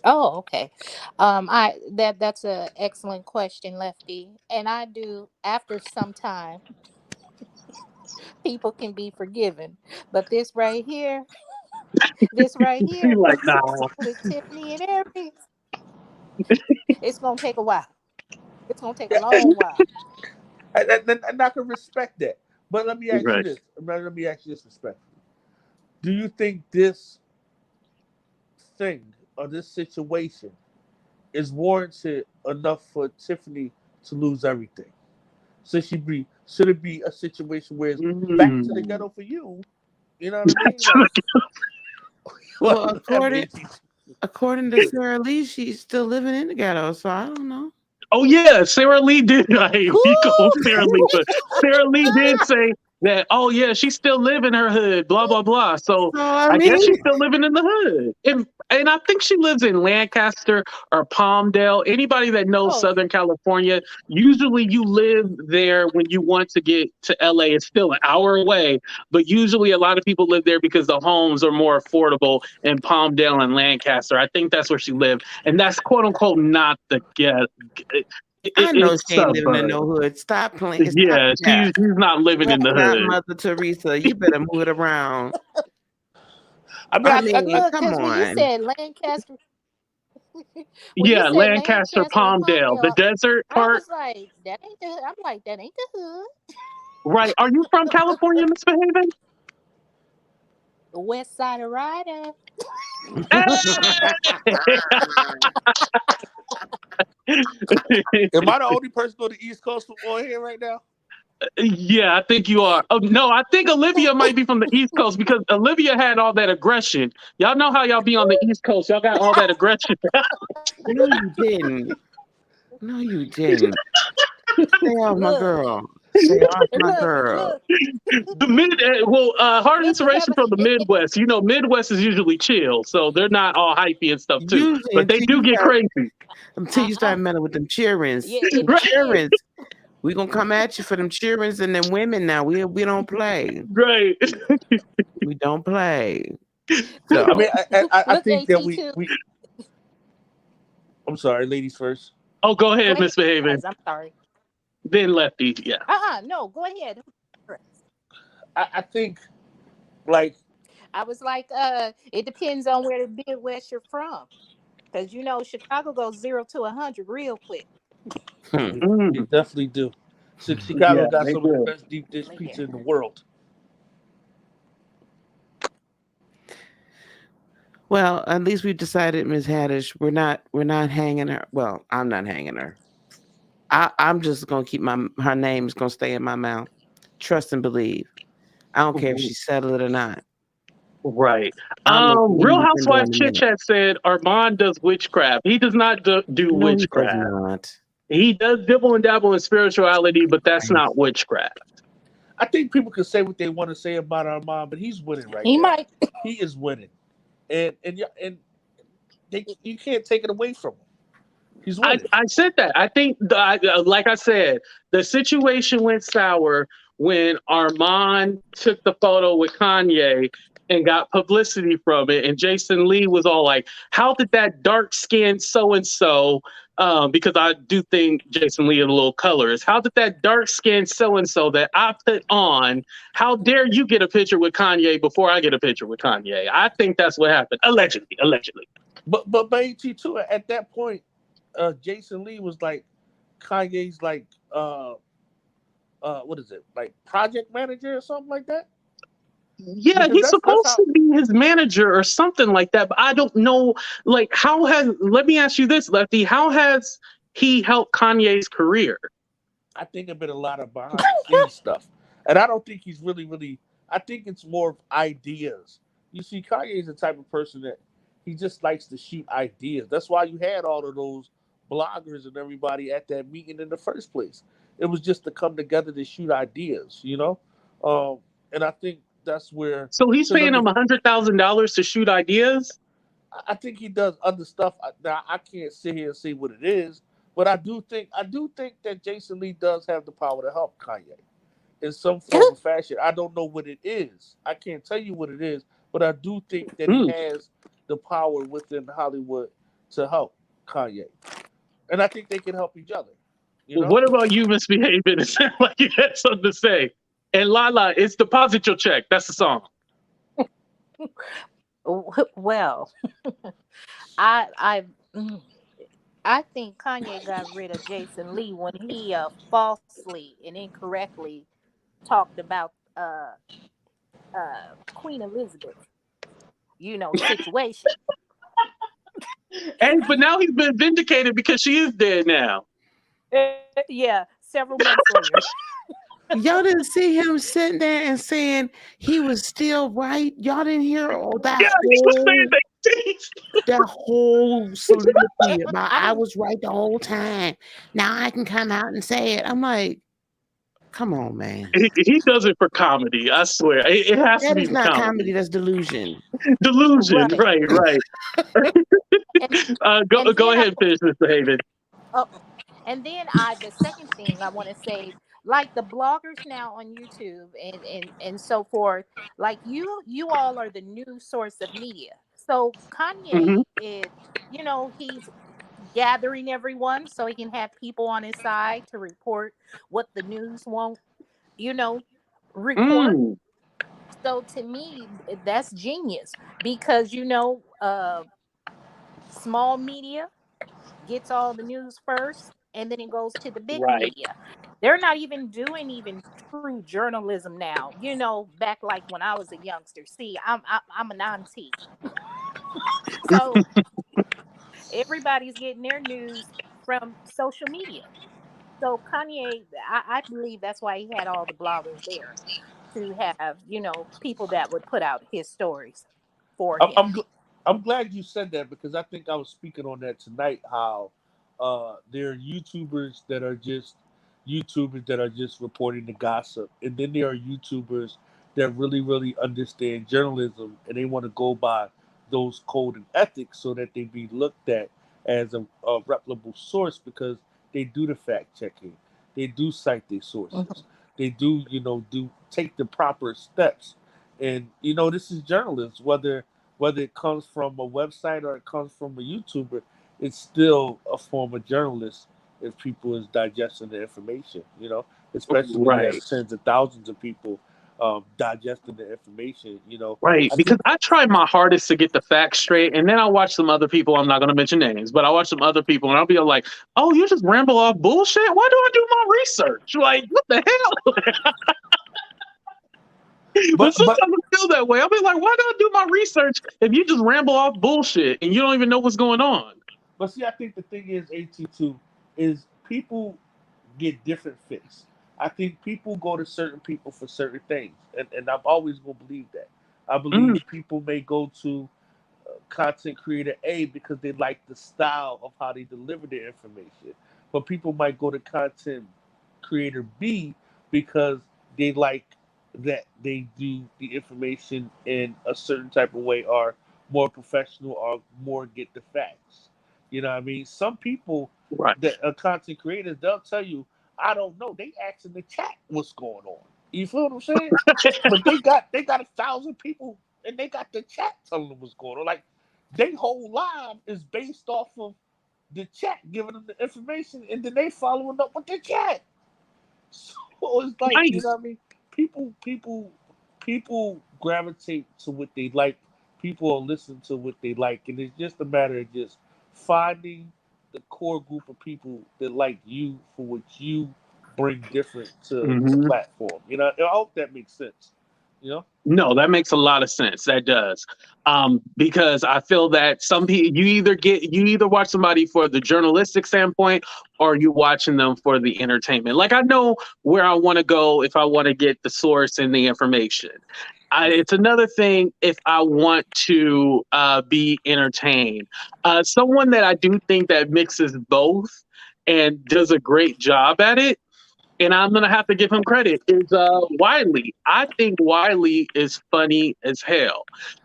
Oh, okay. That's a excellent question, Lefty. And I do after some time, people can be forgiven. But this right Be here like, nah. with Tiffany and Aries, it's gonna take a while. It's gonna take a Yeah, long while. and I can respect that. But let me ask you Right. this. Let me ask you this respectfully. Do you think this thing or this situation is warranted enough for Tiffany to lose everything? Should it be a situation where it's back to the Mm. ghetto for you? You know what I mean? Well, Whatever they teach. according to Sarah Lee, she's still living in the ghetto, so I don't know. Oh yeah, Sarah Lee did. I hate Woo! he called Sarah Lee, but Sarah Lee did say that. Oh yeah, she still live in her hood. Blah blah blah. So So I I guess mean, she's still living in the hood, and I think she lives in Lancaster or Palmdale. Anybody that knows Oh, Southern California, usually you live there when you want to get to LA. It's still an hour away, but usually a lot of people live there because the homes are more affordable in Palmdale and Lancaster. I think that's where she lived, and that's quote unquote not the get I know it's she ain't living in suburb. no hood. Stop playing. Stop Yeah, that. she's not living right. in the Not hood. Mother Teresa. You better move it around. I mean, I I mean, think Look, come because when you on. said Lancaster, when you Yeah, said Lancaster, Lancaster and Palmdale, the Palmdale, desert I part. was like, I'm like, that ain't the hood. Right? Are you from California, Misbehaving? The West Side of Rider. am I the only person on the East Coast on here right now? Yeah, I think you are. Oh no, I think Olivia might be from the East Coast because Olivia had all that aggression. Y'all know how y'all be on the East Coast. Y'all got all that aggression. No, you didn't. No, you didn't. Stay off my Look, girl. Stay off my look, girl. look. The hard It didn't inspiration have from the Midwest. You know, Midwest is usually chill, so they're not all hypey and stuff too. Usually But they do get crazy. until you start meddling with them cheerings. yeah, it Them Right, did. cheerings. We gonna come at you for them cheerings and them women now. We don't play. right. We don't play. I mean, So I Look, think that AT2. we. I'm sorry, ladies first. Oh, go Go ahead, ahead, Misbehaving. guys. I'm sorry. Then Lefty. Yeah. No, go ahead. I think like I was like, it depends on where the Midwest you're from. Because you know, Chicago goes 0 to 100 real quick. hmm. they Mm, definitely do. So yeah, Chicago got they some of the do. best deep dish Look pizza here. in the world. Well, at least we've decided, Miss Haddish, we're not hanging her. Well, I'm not hanging her. I'm just gonna keep her name's gonna stay in my mouth. Trust and believe. I don't care if she settled it or not. Right. I'll make Real millions in there Housewives in a Chit minute. Chat said Armand does witchcraft. He does not do No, he does witchcraft. not. He does dibble and dabble in spirituality, but that's Right. not witchcraft. I think people can say what they want to say about our mom, but he's winning right He now. might. He is winning, and you can't take it away from him. He's winning. I said that. I think, like I said, the situation went sour when Armand took the photo with Kanye and got publicity from it. And Jason Lee was all like, how did that dark skinned so and so, because I do think Jason Lee is a little colorist, how did that dark skinned so and so that I put on, how dare you get a picture with Kanye before I get a picture with Kanye? I think that's what happened. Allegedly. Allegedly. But by too at that point, Jason Lee was like Kanye's like what is it, like project manager or something like that? Yeah, Because he's that's supposed how. to be his manager or something like that. But I don't know. Like, how has? Let me ask you this, Lefty. How has he helped Kanye's career? I think a bit a lot of behind the scenes stuff, and I don't think he's really. I think it's more of ideas. You see, Kanye is the type of person that he just likes to shoot ideas. That's why you had all of those bloggers and everybody at that meeting in the first place. It was just to come together to shoot ideas, and I think that's where So he's because paying him $100,000 to shoot ideas. I think he does other stuff. Now I can't sit here and say what it is, but I do think that Jason Lee does have the power to help Kanye in some form or fashion. I don't know what it is. I can't tell you what it is, but I do think that he Mm. has the power within Hollywood to help Kanye, and I think they can help each other. You know, What about you misbehaving? It sounded like you had something to say. And Lala, it's deposit your check. That's the song. Well, I I mm, I think Kanye got rid of Jason Lee when he falsely and incorrectly talked about Queen Elizabeth, situation. And but now he's been vindicated because she is dead now. Yeah, several months later. Y'all didn't see him sitting there and saying he was still right. Y'all didn't hear all Yeah, he was saying whole that. that whole soliloquy about I I didn't. was right the whole time. Now I can come out and say it. I'm like, come on, man. He does it for comedy. I swear, it has to That be is for not comedy. comedy. That's delusion. Delusion. Right. Right. Right. And Go and go then ahead, finish, Mr. Haven. oh, and then the second thing I want to say, like the bloggers now on YouTube and so forth, like you all are the new source of media. So Hmm. Kanye is, he's gathering everyone so he can have people on his side to report what the news won't, you know, report. Mm, So to me, that's genius because small media gets all the news first and then it goes to the big right. media. They're not even doing even true journalism now. Back like when I was a youngster. See, I'm an auntie. So everybody's getting their news from social media. So Kanye, I believe that's why he had all the bloggers there to have, people that would put out his stories for I'm him. I'm, gl- I'm glad you said that because I think I was speaking on that tonight. How there are YouTubers that are just reporting the gossip, and then there are YouTubers that really really understand journalism and they want to go by those code and ethics so that they be looked at as a reputable source because they do the fact checking, they do cite their sources, Mhm. they do do take the proper steps, and this is journalists whether it comes from a website or it comes from a YouTuber, it's still a form of journalist if people is digesting the information, especially when you have Right. tens of thousands of people digesting the information. Right, I because think, I try my hardest to get the facts straight, and then I'll watch some other people. I'm not going to mention names, but I watch some other people, and I'll be like, "Oh, you just ramble off bullshit. Why do I do my research? Like, what the hell?" But but sometimes I feel that way. I'll be like, "Why do I do my research if you just ramble off bullshit and you don't even know what's going on?" but see, I think the thing is, AT2 is people get different fits. I think people go to certain people for certain things, and I'm always gonna believe that. I Mm, believe people may go to content creator A because they like the style of how they deliver their information. But people might go to content creator B because they like that they do the information in a certain type of way or more professional or more get the facts. You know what I mean? Some people right. that are content creators, they'll tell you, I don't know. They ask in the chat what's going on. You feel what I'm saying? But they got 1,000 people and they got the chat telling them what's going on. Like their whole live is based off of the chat giving them the information, and then they following up with the chat. So it's like Right. what I mean. People gravitate to what they like. People will listen to what they like, and it's just a matter of just finding the core group of people that like you for what you bring different to the Mhm. platform. I hope that makes sense. You know. No, that makes a lot of sense. That does. Because I feel that some people you either watch somebody for the journalistic standpoint or you watching them for the entertainment. Like I know where I want to go if I want to get the source and the information. It's another thing if I want to be entertained. Someone that I do think that mixes both and does a great job at it, and I'm gonna have to give him credit, is Wiley. I think Wiley is funny as hell.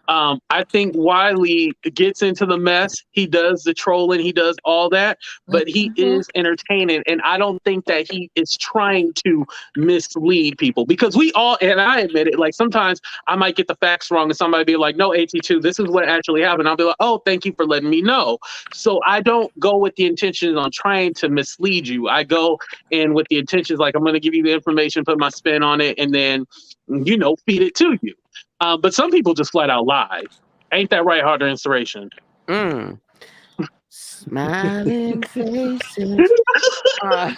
I think Wiley gets into the mess. He does the trolling, he does all that, but he Mhm. is entertaining. And I don't think that he is trying to mislead people because we all, and I admit it, like sometimes I might get the facts wrong and somebody be like, no, AT2, this is what actually happened. I'll be like, oh, thank you for letting me know. So I don't go with the intentions on trying to mislead you. I go and with the intentions like I'm going to give you the information, put my spin on it, and then feed it to you. But some people just flat out lie. Ain't that right, Harder Inspiration? Mm. Smiling faces. Uh,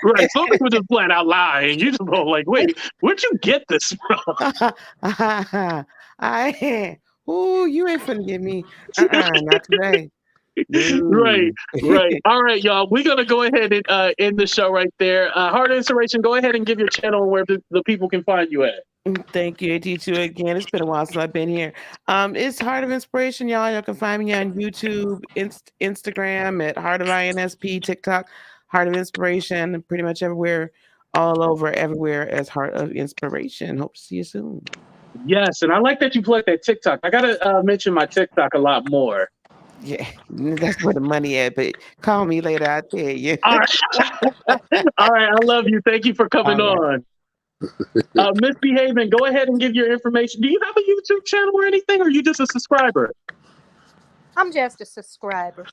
Right. Some people just flat out lie, and you just go like, "Wait, where'd you get this from?" I, ooh, you ain't finna get me. Not today. Right, No. right. All right, y'all. We're gonna go ahead and end the show right there. Harder Inspiration, go ahead and give your channel where the people can find you at. Thank you, AT2 again. It's been a while since I've been here. It's Heart of Inspiration, y'all. Y'all can find me on YouTube, Instagram at Heart of INSP, TikTok, Heart of Inspiration, pretty much everywhere, all over, everywhere as Heart of Inspiration. Hope to see you soon. Yes, and I like that you plugged that TikTok. I gotta mention my TikTok a lot more. Yeah, that's where the money at. But call me later, I'll tell you. All right, all right. I love you. Thank you for coming All right. on. Misbehaving, go ahead and give your information. Do you have a YouTube channel or anything, or are you just a subscriber? I'm just a subscriber.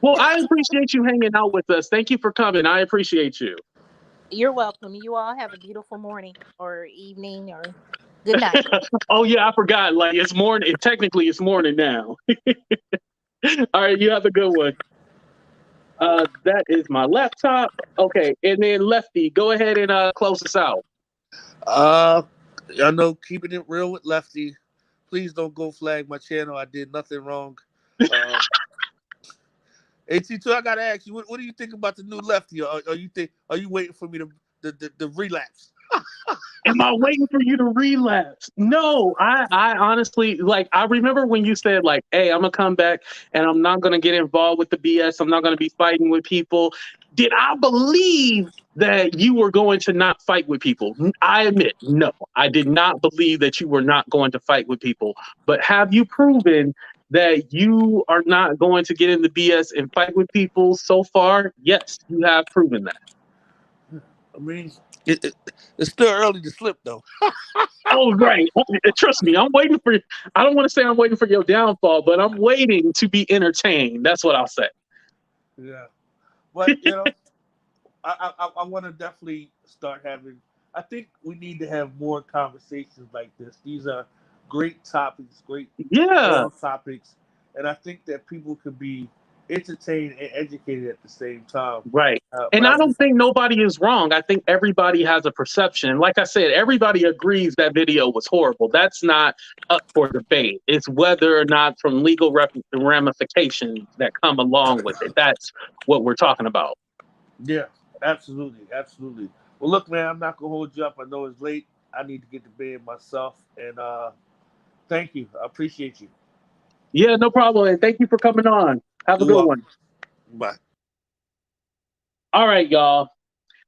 Well, I appreciate you hanging out with us. Thank you for coming. I appreciate you. You're welcome. You all have a beautiful morning or evening or good night. Oh yeah, I forgot. Like it's morning. Technically, it's morning now. All right, you have a good one. That is my laptop. Okay, and then Lefty, go ahead and close us out. Uh, I know keeping it real with Lefty. Please don't go flag my channel. I did nothing wrong. Um, AT2, I gotta ask you, what do you think about the new lefty? Or are you waiting for me to relapse? Am I waiting for you to relapse? No, I honestly, like, I remember when you said, like, hey, I'm gonna come back and I'm not gonna get involved with the BS. I'm not gonna be fighting with people. Did I believe that you were going to not fight with people? I admit, no, I did not believe that you were not going to fight with people. But have you proven that you are not going to get in the BS and fight with people so far? Yes, you have proven that. I mean, it's still early to slip, though. Oh, right. Trust me, I'm waiting for. I don't want to say I'm waiting for your downfall, but I'm waiting to be entertained. That's what I'll say. Yeah, but I want to definitely start having. I think we need to have more conversations like this. These are great topics, great Yeah. topics, and I think that people could be entertained and educated at the same time. Right. But And I don't think nobody is wrong. I think everybody has a perception. Like I said, everybody agrees that video was horrible. That's not up for debate. It's whether or not from legal ramifications that come along with it. That's what we're talking about. Yeah, absolutely. Well, look, man, I'm not gonna hold you up. I know it's late. I need to get to bed myself. And thank you. I appreciate you. Yeah, no problem. And thank you for coming on. Have a You're good welcome. one. Bye. All right, y'all.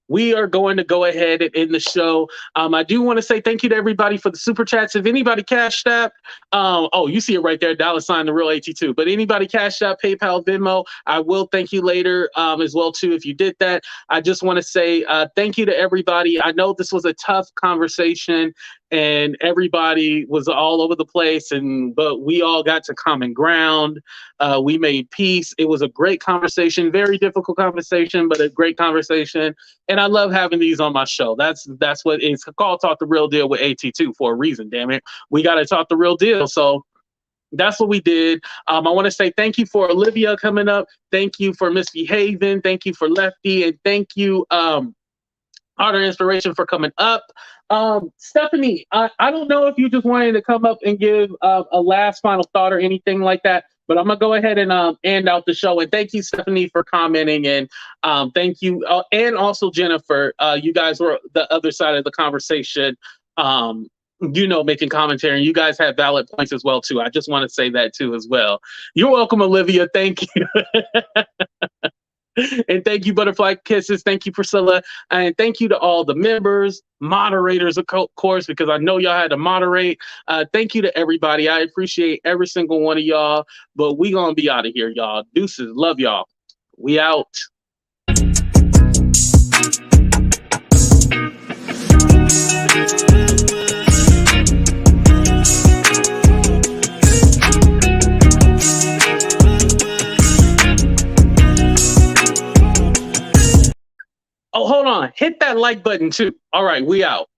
We are going to go ahead and end the show. I do want to say thank you to everybody for the super chats. If anybody cashed app, you see it right there, $ the real 82. But anybody cashed app, PayPal, Venmo, I will thank you later as well too if you did that. I just want to say thank you to everybody. I know this was a tough conversation and everybody was all over the place, but we all got to common ground. We made peace. It was a great conversation, very difficult conversation, but a great conversation. And I love having these on my show. That's what it's called, Talk the Real Deal with AT2 for a reason, damn it. We got to talk the real deal. So that's what we did. I want to say thank you for Olivia coming up. Thank you for Misbehaving. Thank you for Lefty. And thank you, Art of Inspiration, for coming up. Stephanie, I don't know if you just wanted to come up and give a last final thought or anything like that, but I'm going to go ahead and end out the show. And thank you, Stephanie, for commenting. And thank you. And also, Jennifer, you guys were the other side of the conversation, making commentary. And you guys had valid points as well, too. I just want to say that, too, as well. You're welcome, Olivia. Thank you. And thank you, Butterfly Kisses. Thank you, Priscilla. And thank you to all the members, moderators, of course, because I know y'all had to moderate. Thank you to everybody. I appreciate every single one of y'all. But we going to be out of here, y'all. Deuces. Love y'all. We out. Oh, hold on. Hit that like button, too. All right, we out.